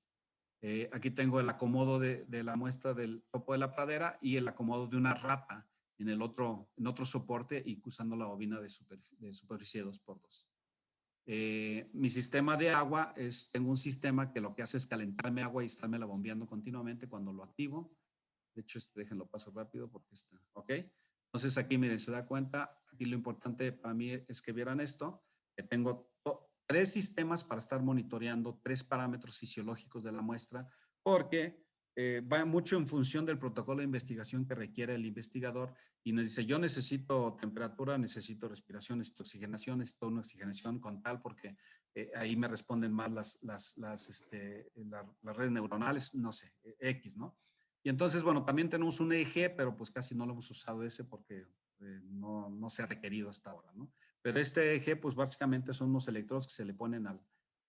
Aquí tengo el acomodo de la muestra del topo de la pradera y el acomodo de una rata en otro soporte y usando la bobina de superficie 2x2. Mi sistema de agua tengo un sistema que lo que hace es calentarme agua y estarme la bombeando continuamente cuando lo activo. De hecho, déjenlo paso rápido porque está, ¿ok? Entonces aquí, miren, se da cuenta, aquí lo importante para mí es que vieran esto. que tengo 3 sistemas para estar monitoreando 3 parámetros fisiológicos de la muestra, porque va mucho en función del protocolo de investigación que requiere el investigador y nos dice, yo necesito temperatura, necesito respiración, necesito oxigenación, necesito una oxigenación con tal, porque ahí me responden más las redes neuronales, no sé, X, ¿no? Y entonces, bueno, también tenemos un EEG, pero pues casi no lo hemos usado ese porque no se ha requerido hasta ahora, ¿no? Pero este EEG, pues básicamente son unos electrodos que se le ponen al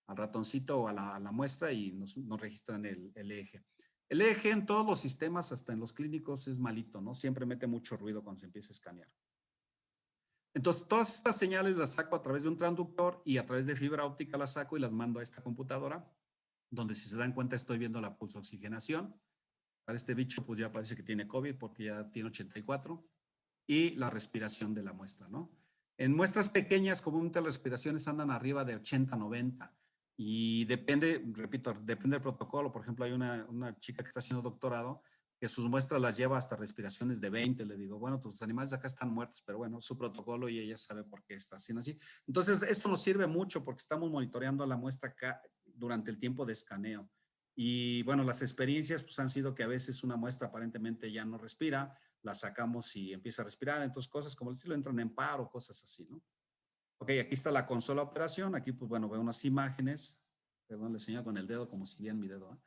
ratoncito o a la muestra y nos registran el EEG. El EEG en todos los sistemas, hasta en los clínicos, es malito, ¿no? Siempre mete mucho ruido cuando se empieza a escanear. Entonces, todas estas señales las saco a través de un transductor y a través de fibra óptica las saco y las mando a esta computadora, donde si se dan cuenta estoy viendo la pulso-oxigenación. Para este bicho, pues ya parece que tiene COVID porque ya tiene 84. Y la respiración de la muestra, ¿no? En muestras pequeñas, comúnmente las respiraciones andan arriba de 80, 90. Y depende, repito, depende del protocolo. Por ejemplo, hay una chica que está haciendo doctorado que sus muestras las lleva hasta respiraciones de 20. Le digo, bueno, tus animales de acá están muertos, pero bueno, su protocolo y ella sabe por qué está haciendo así. Entonces, esto nos sirve mucho porque estamos monitoreando la muestra acá durante el tiempo de escaneo. Y bueno, las experiencias pues han sido que a veces una muestra aparentemente ya no respira, la sacamos y empieza a respirar, entonces cosas como el estilo entran en paro, cosas así, ¿no? Ok, aquí está la consola de operación, aquí pues bueno, veo unas imágenes, perdón, le enseño con el dedo como si vieran mi dedo,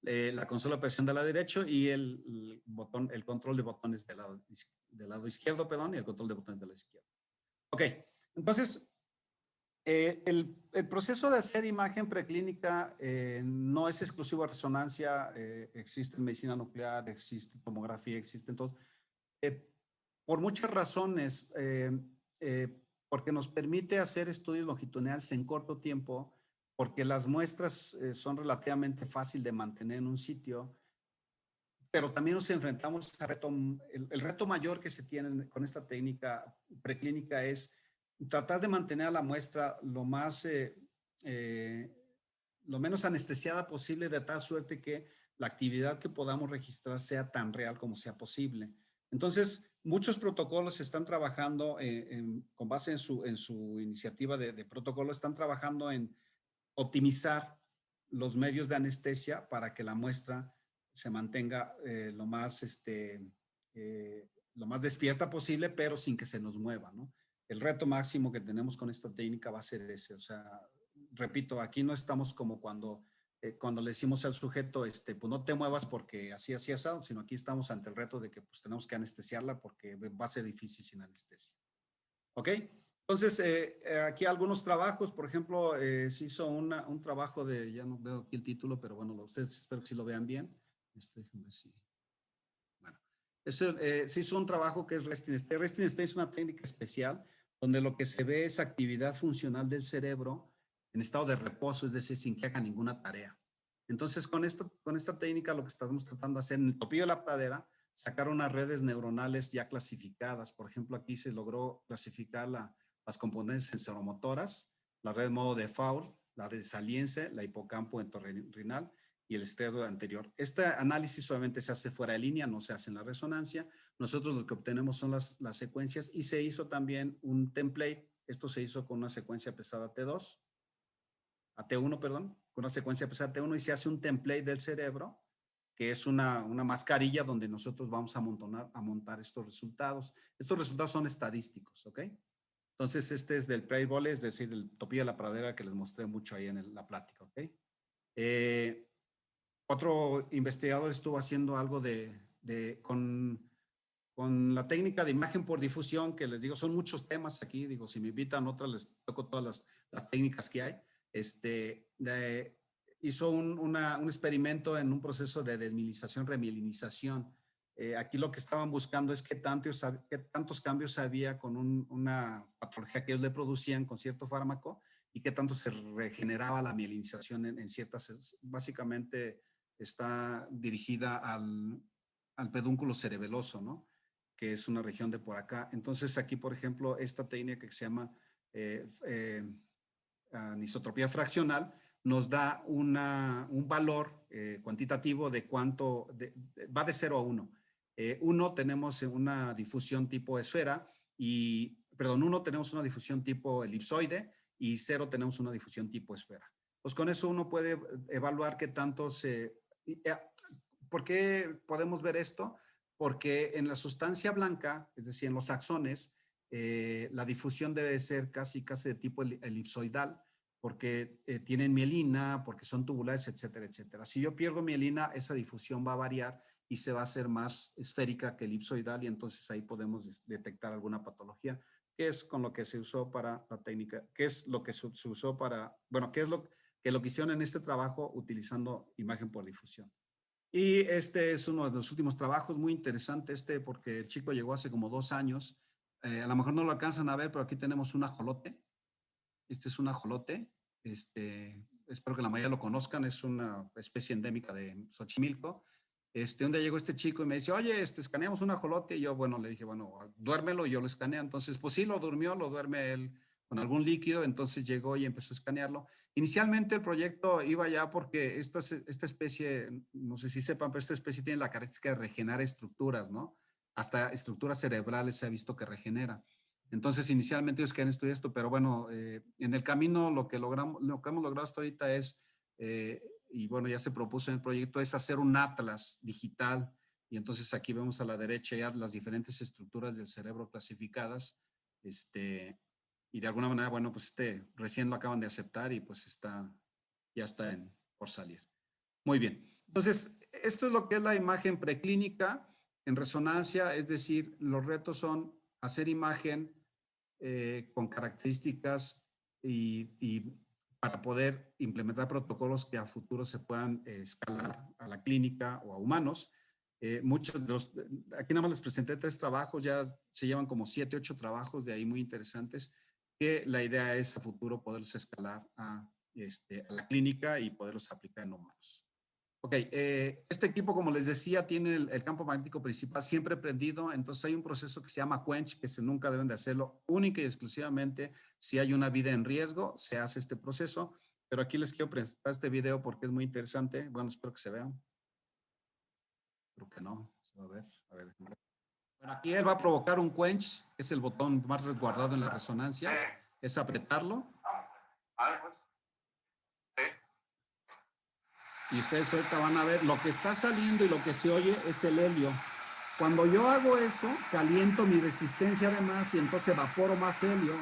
¿eh? La consola de operación del lado derecho y el botón, el control de botones del lado izquierdo, perdón, y el control de botones del lado izquierdo. Ok, entonces, el proceso de hacer imagen preclínica no es exclusivo de resonancia, existe medicina nuclear, existe tomografía, existen todos. Por muchas razones, porque nos permite hacer estudios longitudinales en corto tiempo, porque las muestras son relativamente fácil de mantener en un sitio, pero también nos enfrentamos a reto, el reto mayor que se tiene con esta técnica preclínica es tratar de mantener a la muestra lo menos anestesiada posible, de tal suerte que la actividad que podamos registrar sea tan real como sea posible. Entonces, muchos protocolos están trabajando con base en su iniciativa de protocolo, están trabajando en optimizar los medios de anestesia para que la muestra se mantenga lo más despierta posible, pero sin que se nos mueva, ¿no? El reto máximo que tenemos con esta técnica va a ser ese. O sea, repito, aquí no estamos como cuando le decimos al sujeto, pues no te muevas porque así, asado, sino aquí estamos ante el reto de que pues tenemos que anestesiarla porque va a ser difícil sin anestesia. ¿Ok? Entonces, aquí algunos trabajos, por ejemplo, se hizo un trabajo ya no veo aquí el título, pero bueno, ustedes espero que sí lo vean bien. Déjenme si. Bueno, se hizo un trabajo que es Resting State. Resting State es una técnica especial donde lo que se ve es actividad funcional del cerebro en estado de reposo, es decir, sin que haga ninguna tarea. Entonces, con esta técnica lo que estamos tratando de hacer en el topillo de la pradera, sacar unas redes neuronales ya clasificadas. Por ejemplo, aquí se logró clasificar las componentes sensoromotoras, la red modo de Faure, la red saliense, la hipocampo entorrinal y el estriado anterior. Este análisis solamente se hace fuera de línea, no se hace en la resonancia. Nosotros lo que obtenemos son las secuencias y se hizo también un template. Esto se hizo con una secuencia pesada T2, a T1, perdón, con una secuencia pesada T1 y se hace un template del cerebro que es una mascarilla donde nosotros vamos a montar estos resultados. Estos resultados son estadísticos, ¿ok? Entonces, este es del Prairie Valley, es decir, del topillo de la pradera que les mostré mucho ahí en la plática, ¿ok? Otro investigador estuvo haciendo algo con la técnica de imagen por difusión, que les digo, son muchos temas aquí, digo, si me invitan otras les toco todas las técnicas que hay. Hizo un experimento en un proceso de desmielinización, remielinización. Aquí lo que estaban buscando es qué tantos cambios había con una patología que ellos le producían con cierto fármaco y qué tanto se regeneraba la mielinización en ciertas, básicamente está dirigida al pedúnculo cerebeloso, ¿no? Que es una región de por acá. Entonces aquí, por ejemplo, esta técnica que se llama anisotropía fraccional nos da un valor cuantitativo de cuánto, va de 0 a 1. 1 tenemos una difusión tipo esfera y perdón, 1 tenemos una difusión tipo elipsoide y 0 tenemos una difusión tipo esfera. Pues con eso uno puede evaluar qué tanto se... ¿Por qué podemos ver esto? Porque en la sustancia blanca, es decir, en los axones, la difusión debe ser casi de tipo elipsoidal, porque tienen mielina, porque son tubulares, etcétera, etcétera. Si yo pierdo mielina, esa difusión va a variar y se va a hacer más esférica que elipsoidal, y entonces ahí podemos detectar alguna patología, que es con lo que se usó para la técnica, que es lo que se usó para, bueno, que es lo que hicieron en este trabajo utilizando imagen por difusión. Y este es uno de los últimos trabajos, muy interesante porque el chico llegó hace como 2 años. A lo mejor no lo alcanzan a ver, pero aquí tenemos un ajolote. Este es un ajolote. Espero que la mayoría lo conozcan. Es una especie endémica de Xochimilco. Un día llegó este chico y me dice, oye, escaneamos un ajolote. Y yo, bueno, le dije, bueno, duérmelo y yo lo escaneo. Entonces, pues sí, lo duerme él con algún líquido. Entonces llegó y empezó a escanearlo. Inicialmente el proyecto iba ya porque esta especie, no sé si sepan, pero esta especie tiene la característica de regenerar estructuras, ¿no? Hasta estructuras cerebrales se ha visto que regenera. Entonces, inicialmente ellos querían estudiar esto, pero bueno, en el camino lo que hemos logrado hasta ahorita es, y bueno, ya se propuso en el proyecto, es hacer un atlas digital. Y entonces aquí vemos a la derecha ya las diferentes estructuras del cerebro clasificadas. Y de alguna manera, bueno, pues recién lo acaban de aceptar y pues ya está por salir. Muy bien. Entonces, esto es lo que es la imagen preclínica en resonancia, es decir, los retos son hacer imagen con características y para poder implementar protocolos que a futuro se puedan escalar a la clínica o a humanos. Muchos de aquí nada más les presenté 3 trabajos, ya se llevan como 7, 8 trabajos de ahí muy interesantes, que la idea es a futuro poderlos escalar a la clínica y poderlos aplicar en humanos. Ok, este equipo, como les decía, tiene el campo magnético principal siempre prendido, entonces hay un proceso que se llama quench, que nunca deben de hacerlo, única y exclusivamente si hay una vida en riesgo, se hace este proceso, pero aquí les quiero presentar este video porque es muy interesante. Bueno, espero que se vean. Creo que no, se va a ver. A ver. Bueno, aquí él va a provocar un quench, que es el botón más resguardado en la resonancia, es apretarlo. Y ustedes ahorita van a ver, lo que está saliendo y lo que se oye es el helio. Cuando yo hago eso, caliento mi resistencia además y entonces evaporo más helio.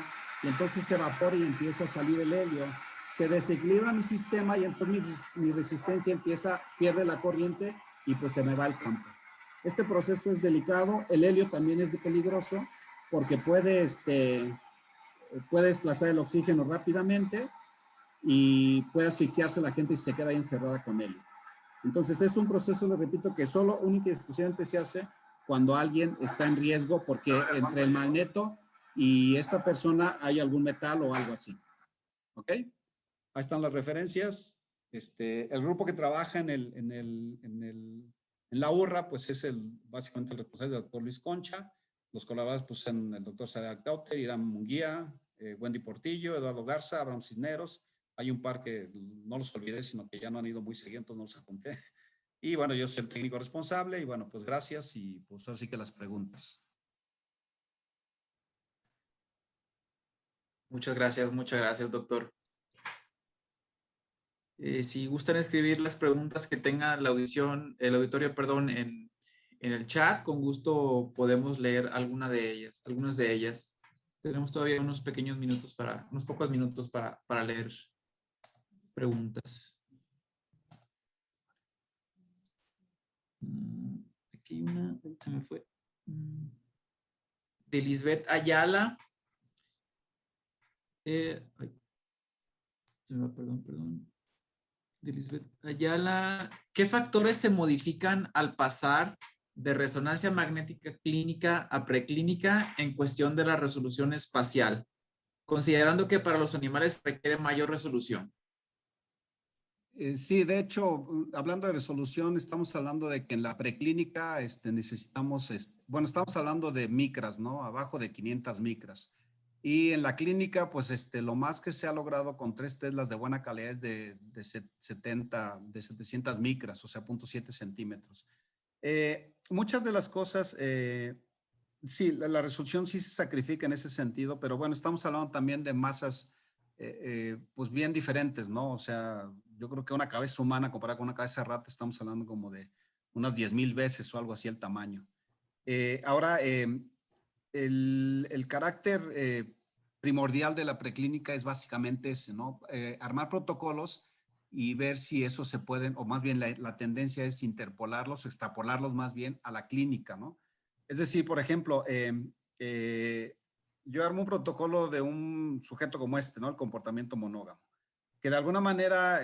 Y entonces se evapora y empieza a salir el helio. Se desequilibra mi sistema y entonces mi resistencia pierde la corriente y pues se me va el campo. Este proceso es delicado. El helio también es peligroso porque puede desplazar el oxígeno rápidamente y puede asfixiarse la gente si se queda ahí encerrada con él. Entonces es un proceso, le repito, que solo única y exclusivamente se hace cuando alguien está en riesgo porque entre el magneto y esta persona hay algún metal o algo así. ¿Ok? Ahí están las referencias. El grupo que trabaja en la URRA, pues es básicamente el responsable del doctor Luis Concha. Los colaboradores pues son el doctor Sadat Cauter, Irán Munguía, Wendy Portillo, Eduardo Garza, Abraham Cisneros. Hay un par que no los olvidé, sino que ya no han ido muy seguidos, entonces no los apunté. Y bueno, yo soy el técnico responsable y bueno, pues gracias y pues así que las preguntas. Muchas gracias, doctor. Si gustan escribir las preguntas que tenga el auditorio, perdón, en el chat, con gusto podemos leer algunas de ellas. Tenemos todavía unos pocos minutos para leer preguntas. Aquí hay una, se me fue. De Lisbeth Ayala. Perdón. De Lisbeth Ayala. ¿Qué factores se modifican al pasar de resonancia magnética clínica a preclínica en cuestión de la resolución espacial, considerando que para los animales requiere mayor resolución? Sí, de hecho, hablando de resolución, estamos hablando de que en la preclínica necesitamos, bueno, estamos hablando de micras, ¿no? Abajo de 500 micras. Y en la clínica, pues lo más que se ha logrado con 3 teslas de buena calidad es de 700 micras, o sea, 0.7 centímetros. Muchas de las cosas Sí, la resolución sí se sacrifica en ese sentido, pero bueno, estamos hablando también de masas pues bien diferentes, ¿no? O sea, yo creo que una cabeza humana comparada con una cabeza de rata, estamos hablando como de unas 10,000 veces o algo así el tamaño. Ahora, el carácter primordial de la preclínica es básicamente ese, ¿no? Armar protocolos y ver si eso se pueden, o más bien la tendencia es interpolarlos o extrapolarlos más bien a la clínica, ¿no? Es decir, por ejemplo, yo armo un protocolo de un sujeto como este, ¿no? El comportamiento monógamo, que de alguna manera,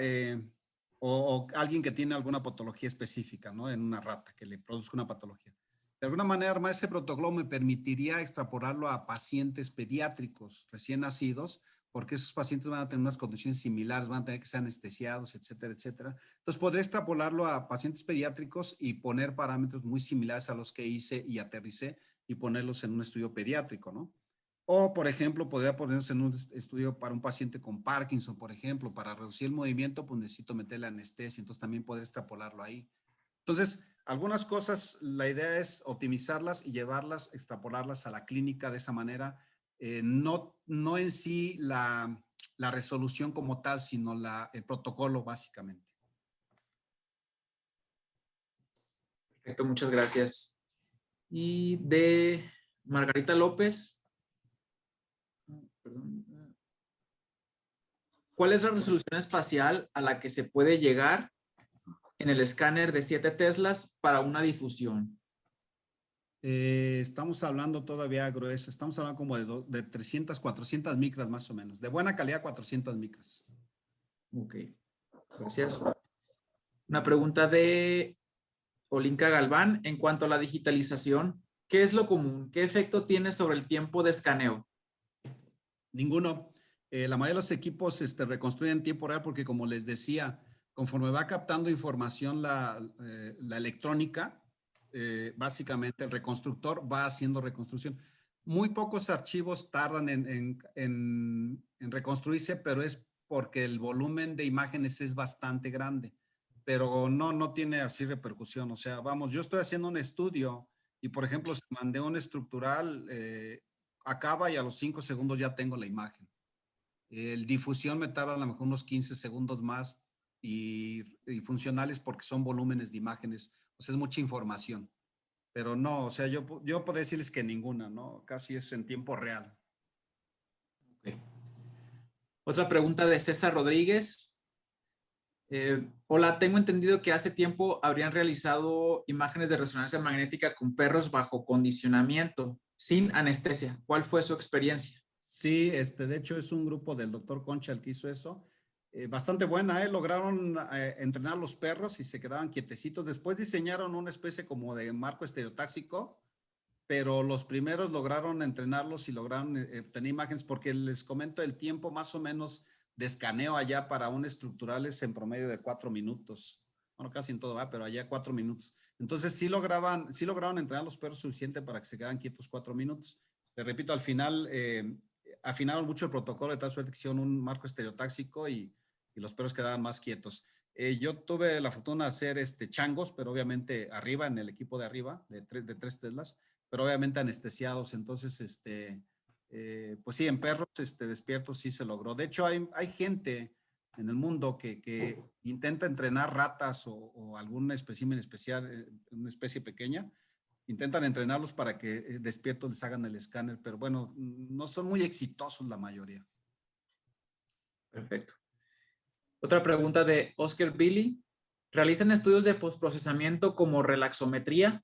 o alguien que tiene alguna patología específica, ¿no? En una rata, que le produzca una patología. De alguna manera, armar ese protocolo me permitiría extrapolarlo a pacientes pediátricos recién nacidos, porque esos pacientes van a tener unas condiciones similares, van a tener que ser anestesiados, etcétera, etcétera. Entonces, podría extrapolarlo a pacientes pediátricos y poner parámetros muy similares a los que hice y aterricé y ponerlos en un estudio pediátrico, ¿no? O, por ejemplo, podría ponerse en un estudio para un paciente con Parkinson, por ejemplo, para reducir el movimiento, pues necesito meterle anestesia, entonces también poder extrapolarlo ahí. Entonces, algunas cosas, la idea es optimizarlas y llevarlas, extrapolarlas a la clínica de esa manera, no en sí la resolución como tal, sino el protocolo básicamente. Perfecto, muchas gracias. Y de Margarita López, perdón, ¿cuál es la resolución espacial a la que se puede llegar en el escáner de 7 teslas para una difusión? Estamos hablando todavía gruesa, estamos hablando como de 300, 400 micras más o menos, de buena calidad 400 micras. Ok, gracias. Una pregunta de Olinka Galván en cuanto a la digitalización. ¿Qué es lo común? ¿Qué efecto tiene sobre el tiempo de escaneo? Ninguno. La mayoría de los equipos reconstruyen en tiempo real porque, como les decía, conforme va captando información la electrónica, básicamente el reconstructor va haciendo reconstrucción. Muy pocos archivos tardan en reconstruirse, pero es porque el volumen de imágenes es bastante grande. Pero no tiene así repercusión. O sea, vamos, yo estoy haciendo un estudio y, por ejemplo, si mandé un estructural, acaba y a los 5 segundos ya tengo la imagen. El difusión me tarda a lo mejor unos 15 segundos más y funcionales porque son volúmenes de imágenes. O sea, es mucha información. Pero no, o sea, yo podría decirles que ninguna, ¿no? Casi es en tiempo real. Ok. Otra pregunta de César Rodríguez. Hola, tengo entendido que hace tiempo habrían realizado imágenes de resonancia magnética con perros bajo condicionamiento, sin anestesia. ¿Cuál fue su experiencia? Sí, de hecho es un grupo del doctor Concha el que hizo eso. Bastante buena, ¿eh? Lograron entrenar los perros y se quedaban quietecitos. Después diseñaron una especie como de marco estereotáxico, pero los primeros lograron entrenarlos y lograron obtener imágenes porque les comento el tiempo más o menos de escaneo allá para un estructural es en promedio de 4 minutos. Bueno, casi en todo va, pero allá 4 minutos. Entonces sí lograron entrenar los perros suficiente para que se quedaran quietos 4 minutos. Les repito, al final afinaron mucho el protocolo de tal suerte que hicieron un marco estereotáxico y los perros quedaban más quietos. Yo tuve la fortuna de hacer changos, pero obviamente arriba, en el equipo de arriba, de 3 teslas, pero obviamente anestesiados. Entonces, pues sí, en perros despiertos sí se logró. De hecho, hay gente en el mundo que intenta entrenar ratas o algún espécimen especial, una especie pequeña, intentan entrenarlos para que despiertos les hagan el escáner, pero bueno, no son muy exitosos la mayoría. Perfecto. Otra pregunta de Oscar Billy. ¿Realizan estudios de postprocesamiento como relaxometría?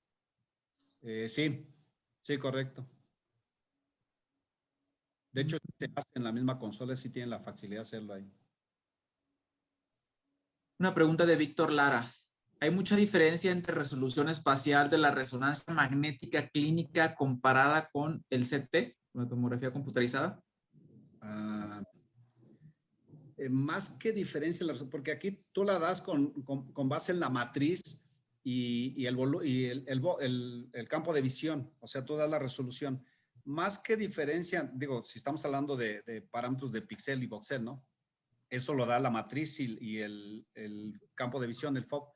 Sí, sí, correcto. De hecho, se hace en la misma consola, sí tienen la facilidad de hacerlo ahí. Una pregunta de Víctor Lara. ¿Hay mucha diferencia entre resolución espacial de la resonancia magnética clínica comparada con el CT, la tomografía computarizada? Ah, más que diferencia, porque aquí tú la das con base en la matriz y el campo de visión, o sea, tú das la resolución. Más que diferencia, digo, si estamos hablando de parámetros de píxel y voxel, ¿no? Eso lo da la matriz y el campo de visión, el FOV.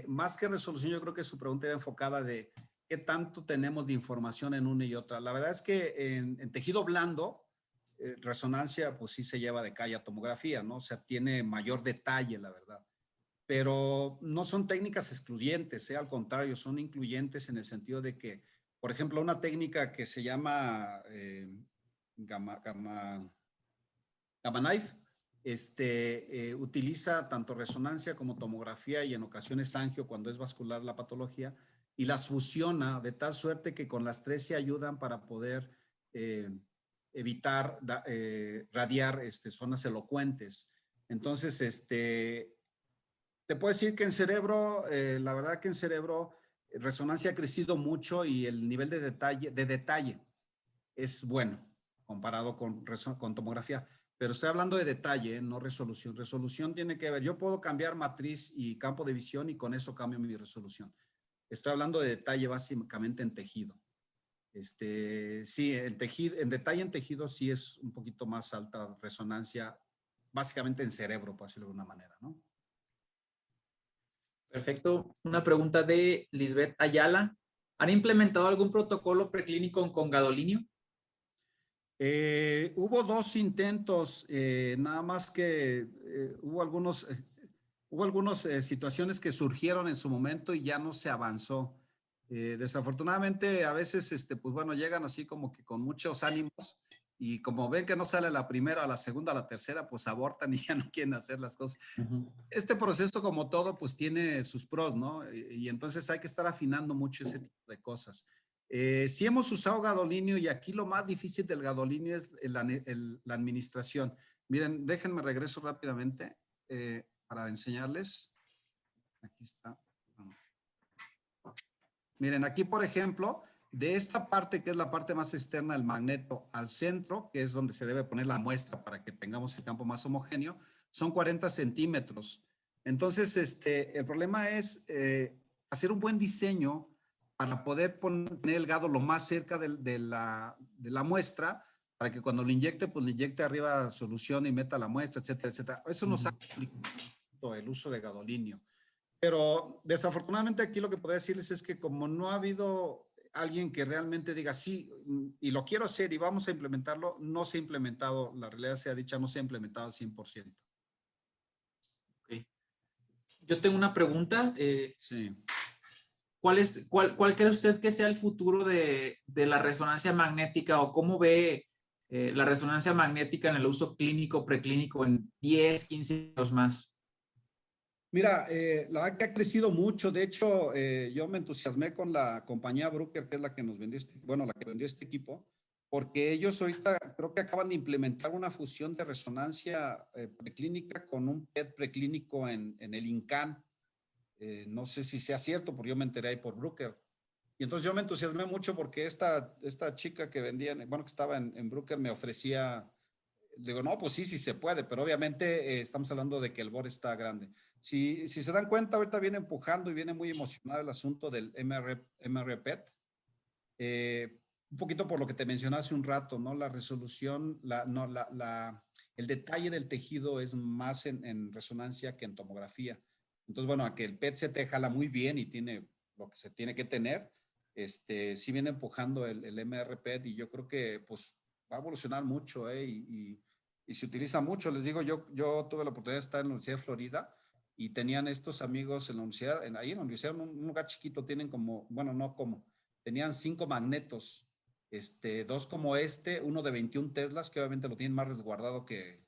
Más que resolución, yo creo que su pregunta era enfocada de qué tanto tenemos de información en una y otra. La verdad es que en tejido blando, resonancia, pues sí se lleva de calle a tomografía, ¿no? O sea, tiene mayor detalle, la verdad. Pero no son técnicas excluyentes, al contrario, son incluyentes en el sentido de que, por ejemplo, una técnica que se llama gamma knife, utiliza tanto resonancia como tomografía y en ocasiones angio cuando es vascular la patología, y las fusiona de tal suerte que con las tres se ayudan para poder evitar radiar zonas elocuentes. Entonces, te puedo decir que en cerebro, la verdad que en cerebro resonancia ha crecido mucho y el nivel de detalle es bueno comparado con tomografía. Pero estoy hablando de detalle, no resolución. Resolución tiene que ver, yo puedo cambiar matriz y campo de visión y con eso cambio mi resolución. Estoy hablando de detalle básicamente en tejido. Sí, el tejido, en detalle en tejido sí es un poquito más alta resonancia, básicamente en cerebro, por decirlo de alguna manera, ¿no? Perfecto. Una pregunta de Lisbeth Ayala. ¿Han implementado algún protocolo preclínico con gadolinio? Hubo dos intentos, nada más que hubo algunas situaciones que surgieron en su momento y ya no se avanzó. Desafortunadamente, a veces, pues bueno, llegan así como que con muchos ánimos y como ven que no sale la primera, a la segunda, a la tercera, pues abortan y ya no quieren hacer las cosas. Este proceso, como todo, pues tiene sus pros, ¿no? Y entonces hay que estar afinando mucho ese tipo de cosas. Sí hemos usado gadolinio y aquí lo más difícil del gadolinio es la administración. Miren, déjenme regreso rápidamente para enseñarles. Aquí está. Miren, aquí, por ejemplo, de esta parte, que es la parte más externa del magneto, al centro, que es donde se debe poner la muestra para que tengamos el campo más homogéneo, son 40 centímetros. Entonces, el problema es hacer un buen diseño para poder poner el gado lo más cerca de la muestra, para que cuando lo inyecte, pues le inyecte arriba solución y meta la muestra, etcétera, etcétera. Eso nos ha complicado el uso de gadolinio. Pero desafortunadamente aquí lo que podría decirles es que como no ha habido alguien que realmente diga sí, y lo quiero hacer y vamos a implementarlo, no se ha implementado, la realidad sea dicha, no se ha implementado al 100%. Okay. Yo tengo una pregunta. Sí. ¿Cuál cree usted que sea el futuro de la resonancia magnética o cómo ve la resonancia magnética en el uso clínico, preclínico en 10, 15 años más? Mira, la verdad que ha crecido mucho. De hecho, yo me entusiasmé con la compañía Bruker, que es la que nos vendió la que vendió este equipo, porque ellos ahorita creo que acaban de implementar una fusión de resonancia preclínica con un PET preclínico en el INCAN. No sé si sea cierto, porque yo me enteré ahí por Bruker. Y entonces yo me entusiasmé mucho porque esta chica que vendía, bueno, que estaba en Bruker me ofrecía, digo, no, pues sí, sí se puede, pero obviamente estamos hablando de que el BOR está grande. Si se dan cuenta, ahorita viene empujando y viene muy emocionado el asunto del MRPET. Un poquito por lo que te mencioné hace un rato, ¿no? La resolución, el detalle del tejido es más en resonancia que en tomografía. Entonces, bueno, a que el PET se te jala muy bien y tiene lo que se tiene que tener, sí viene empujando el MRPET y yo creo que pues va a evolucionar mucho, y se utiliza mucho. Les digo, yo tuve la oportunidad de estar en la Universidad de Florida y tenían estos amigos en la universidad, ahí en la universidad, en un lugar chiquito, tienen como, bueno, no como, tenían 5 magnetos, 2 como uno de 21 Teslas, que obviamente lo tienen más resguardado que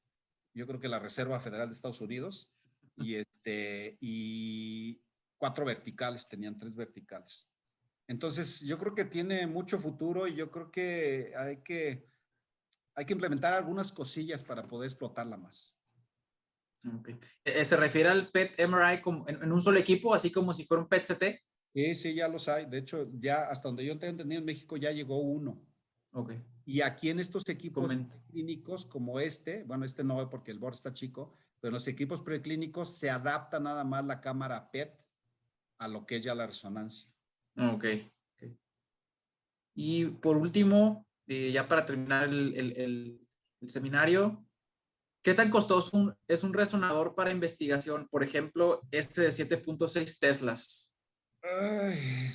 yo creo que la Reserva Federal de Estados Unidos, y 4 verticales, tenían 3 verticales. Entonces, yo creo que tiene mucho futuro y yo creo que hay que implementar algunas cosillas para poder explotarla más. Okay. ¿Se refiere al PET MRI como en un solo equipo, así como si fuera un PET-CT? Sí, ya los hay. De hecho, ya hasta donde yo tengo entendido en México ya llegó uno. Ok. Y aquí en estos equipos Comenta. clínicos como bueno, no porque el BOR está chico, pero en los equipos preclínicos se adapta nada más la cámara PET a lo que es ya la resonancia. Ok. Okay. Y por último, ya para terminar el seminario, ¿qué tan costoso es un resonador para investigación? Por ejemplo, este de 7.6 Teslas. Ay,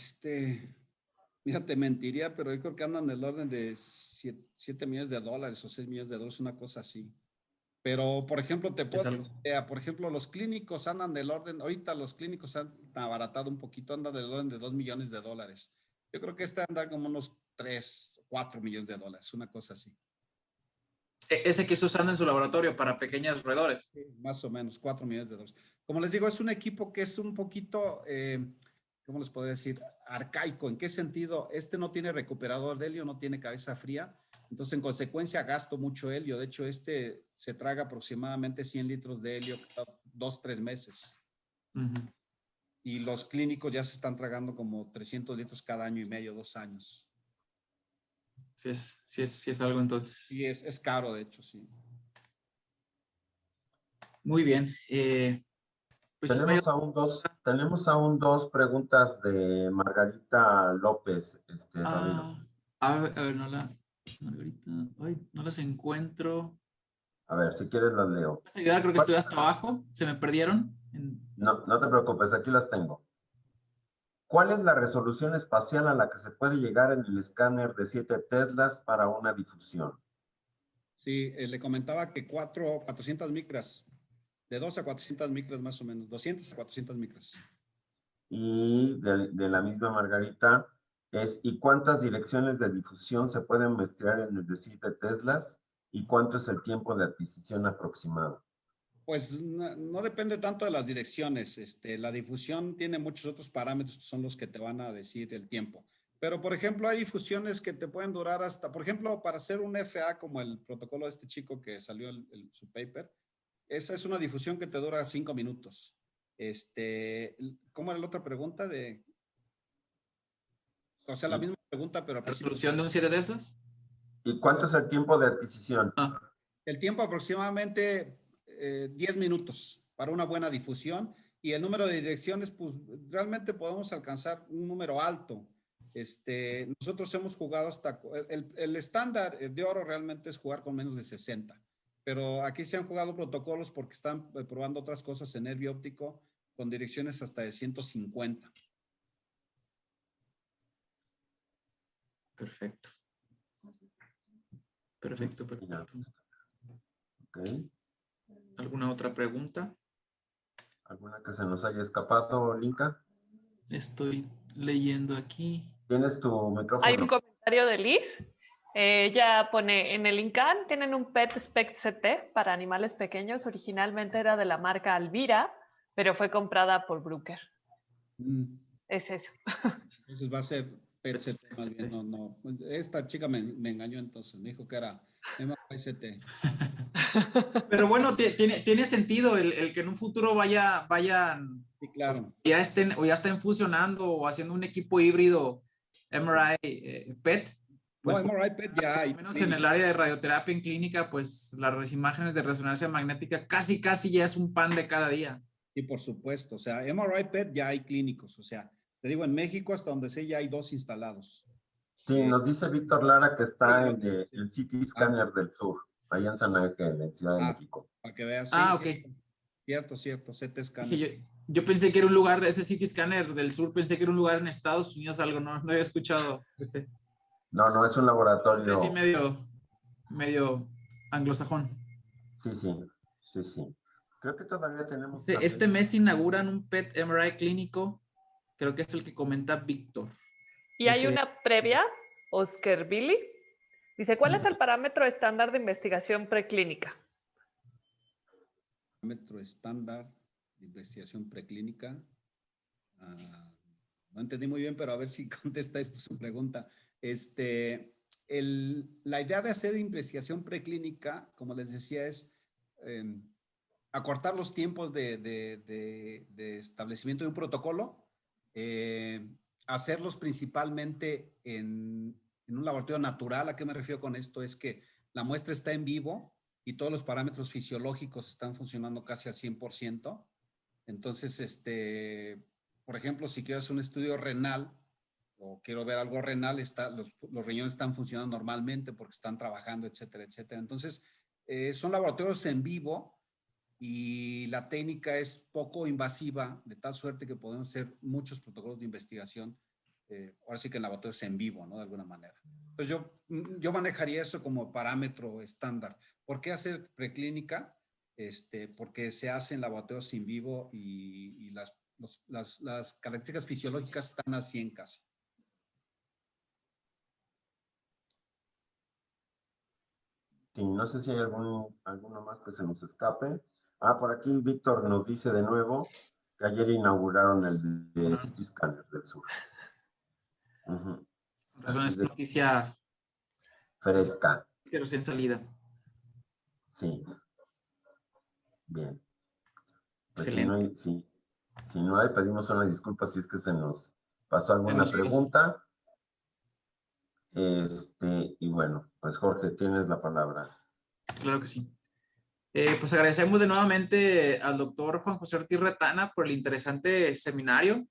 Mira, te mentiría, pero yo creo que andan del orden de 7 millones de dólares o 6 millones de dólares, una cosa así. Pero, por ejemplo, te Es puedo, algo. por ejemplo, los clínicos andan del orden, ahorita los clínicos han abaratado un poquito, andan del orden de 2 millones de dólares. Yo creo que este anda como unos 3, 4 millones de dólares, una cosa así. Ese que está usando en su laboratorio para pequeños roedores. Sí, más o menos, 4 millones de dólares. Como les digo, es un equipo que es un poquito, ¿cómo les podría decir? Arcaico. ¿En qué sentido? Este no tiene recuperador de helio, no tiene cabeza fría. Entonces, en consecuencia, gasto mucho helio. De hecho, este se traga aproximadamente 100 litros de helio cada 2, 3 meses. Uh-huh. Y los clínicos ya se están tragando como 300 litros cada año y medio, 2 años. Sí es algo entonces. Sí, es caro, de hecho, sí. Muy bien. Pues Tenemos aún dos preguntas de Margarita López, Ramiro. A ver, Margarita, ay, no las encuentro. A ver, si quieres las leo. ¿Puedes ayudar? Creo que estoy hasta abajo. Se me perdieron. No, no te preocupes, aquí las tengo. ¿Cuál es la resolución espacial a la que se puede llegar en el escáner de 7 Teslas para una difusión? Sí, le comentaba que 400 micras, de 2 a 400 micras más o menos, 200 a 400 micras. Y de la misma Margarita ¿y cuántas direcciones de difusión se pueden muestrear en el de 7 Teslas? ¿Y cuánto es el tiempo de adquisición aproximado? Pues no depende tanto de las direcciones. La difusión tiene muchos otros parámetros que son los que te van a decir el tiempo. Pero, por ejemplo, hay difusiones que te pueden durar hasta, por ejemplo, para hacer un FA como el protocolo de este chico que salió su paper, esa es una difusión que te dura 5 minutos. ¿Cómo era la otra pregunta? O sea, la misma pregunta, pero... ¿La resolución de un 7 Teslas? ¿Y cuánto es el tiempo de adquisición? El tiempo aproximadamente 10 minutos para una buena difusión y el número de direcciones, pues realmente podemos alcanzar un número alto. Nosotros hemos jugado hasta, el estándar de oro realmente es jugar con menos de 60, pero aquí se han jugado protocolos porque están probando otras cosas en nervio óptico con direcciones hasta de 150. Perfecto. Perfecto. Okay. ¿Alguna otra pregunta? ¿Alguna que se nos haya escapado, Linka? Estoy leyendo aquí. ¿Tienes tu micrófono? Hay un comentario de Liz. Ella pone, en el INCAN tienen un PET SPECT CT para animales pequeños. Originalmente era de la marca Alvira, pero fue comprada por Bruker. Es eso. Entonces va a ser PET-CT más bien. No. Esta chica me engañó entonces. Me dijo que era MRI-CT. Pero bueno, tiene sentido el que en un futuro vayan, sí, claro. ya estén fusionando o haciendo un equipo híbrido MRI PET. Pues, no, MRI PET ya hay. Al menos en el área de radioterapia en clínica, pues las imágenes de resonancia magnética casi ya es un pan de cada día. Sí, por supuesto. O sea, MRI PET ya hay clínicos. O sea, te digo, en México hasta donde sé ya hay 2 instalados. Sí, nos dice Víctor Lara que está en el CT Scanner del Sur, allá en San Ángel, en Ciudad de México. Para que veas. Ok. Cierto, CT Scanner. Yo pensé que era un lugar de ese CT Scanner del Sur, pensé que era un lugar en Estados Unidos, algo, no había escuchado ese. No, es un laboratorio. Sí, medio anglosajón. Sí. Creo que todavía tenemos... Este mes inauguran un PET MRI clínico, creo que es el que comenta Víctor. Y hay una previa, Oscar Billy. Dice, ¿cuál es el parámetro estándar de investigación preclínica? Parámetro estándar de investigación preclínica. No entendí muy bien, pero a ver si contesta esto su pregunta. La idea de hacer investigación preclínica, como les decía, es acortar los tiempos de establecimiento de un protocolo, hacerlos principalmente en un laboratorio natural. ¿A qué me refiero con esto? Es que la muestra está en vivo y todos los parámetros fisiológicos están funcionando casi al 100%. Entonces, por ejemplo, si quiero hacer un estudio renal o quiero ver algo renal, los riñones están funcionando normalmente porque están trabajando, etcétera, etcétera. Entonces, son laboratorios en vivo y la técnica es poco invasiva, de tal suerte que podemos hacer muchos protocolos de investigación ahora sí que en laboratorios en vivo, ¿no? De alguna manera. Entonces yo manejaría eso como parámetro estándar. ¿Por qué hacer preclínica? Porque se hace en laboratorios en vivo y las características fisiológicas están así en casa. Sí, no sé si hay alguno más que se nos escape. Por aquí Víctor nos dice de nuevo que ayer inauguraron el de CT Scanner del Sur. Razón es noticia fresca. Recién salida. Sí. Bien. Pues Excelente. si no hay, pedimos una disculpa si es que se nos pasó alguna pregunta. Y bueno, pues Jorge, tienes la palabra. Claro que sí. Pues agradecemos de nuevamente al doctor Juan José Ortiz Retana por el interesante seminario.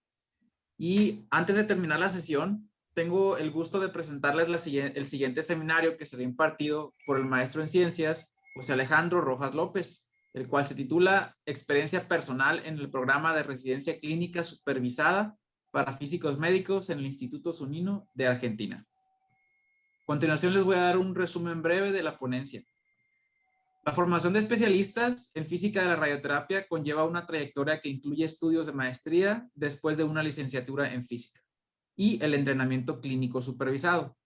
Y antes de terminar la sesión, tengo el gusto de presentarles el siguiente seminario que será impartido por el maestro en ciencias, José Alejandro Rojas López, el cual se titula Experiencia personal en el programa de residencia clínica supervisada para físicos médicos en el Instituto Zunino de Argentina. A continuación les voy a dar un resumen breve de la ponencia. La formación de especialistas en física de la radioterapia conlleva una trayectoria que incluye estudios de maestría después de una licenciatura en física y el entrenamiento clínico supervisado.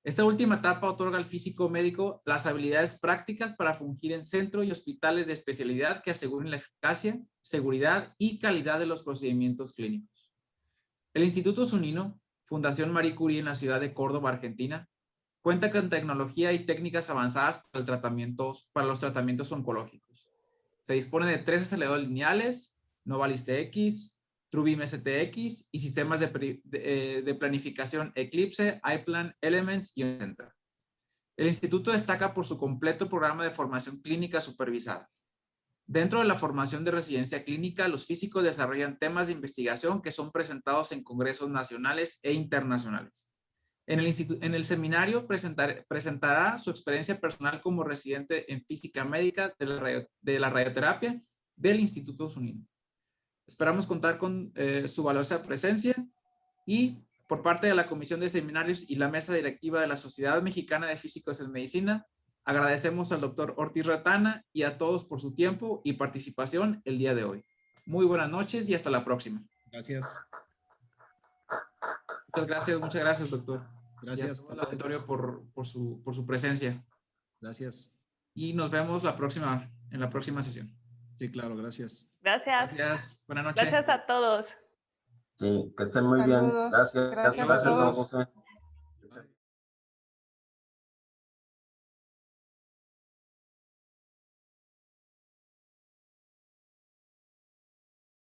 Esta última etapa otorga al físico médico las habilidades prácticas para fungir en centros y hospitales de especialidad que aseguren la eficacia, seguridad y calidad de los procedimientos clínicos. El Instituto Zunino, Fundación Marie Curie en la ciudad de Córdoba, Argentina, cuenta con tecnología y técnicas avanzadas para los tratamientos oncológicos. Se dispone de 3 aceleradores lineales, Novalis TX, TrueBeam STX y sistemas de planificación Eclipse, iPlan, Elements y Centra. El instituto destaca por su completo programa de formación clínica supervisada. Dentro de la formación de residencia clínica, los físicos desarrollan temas de investigación que son presentados en congresos nacionales e internacionales. En el seminario presentará su experiencia personal como residente en física médica de la radioterapia del Instituto Zunino. Esperamos contar con su valiosa presencia y por parte de la Comisión de Seminarios y la Mesa Directiva de la Sociedad Mexicana de Físicos en Medicina, agradecemos al doctor Ortiz Retana y a todos por su tiempo y participación el día de hoy. Muy buenas noches y hasta la próxima. Gracias. Muchas gracias, doctor. Gracias. Y a todo el auditorio por su presencia. Gracias. Y nos vemos en la próxima sesión. Sí, claro, gracias. Gracias. Gracias. Buenas noches. Gracias a todos. Sí, que estén muy bien. Saludos. Gracias. Gracias a todos. Don José.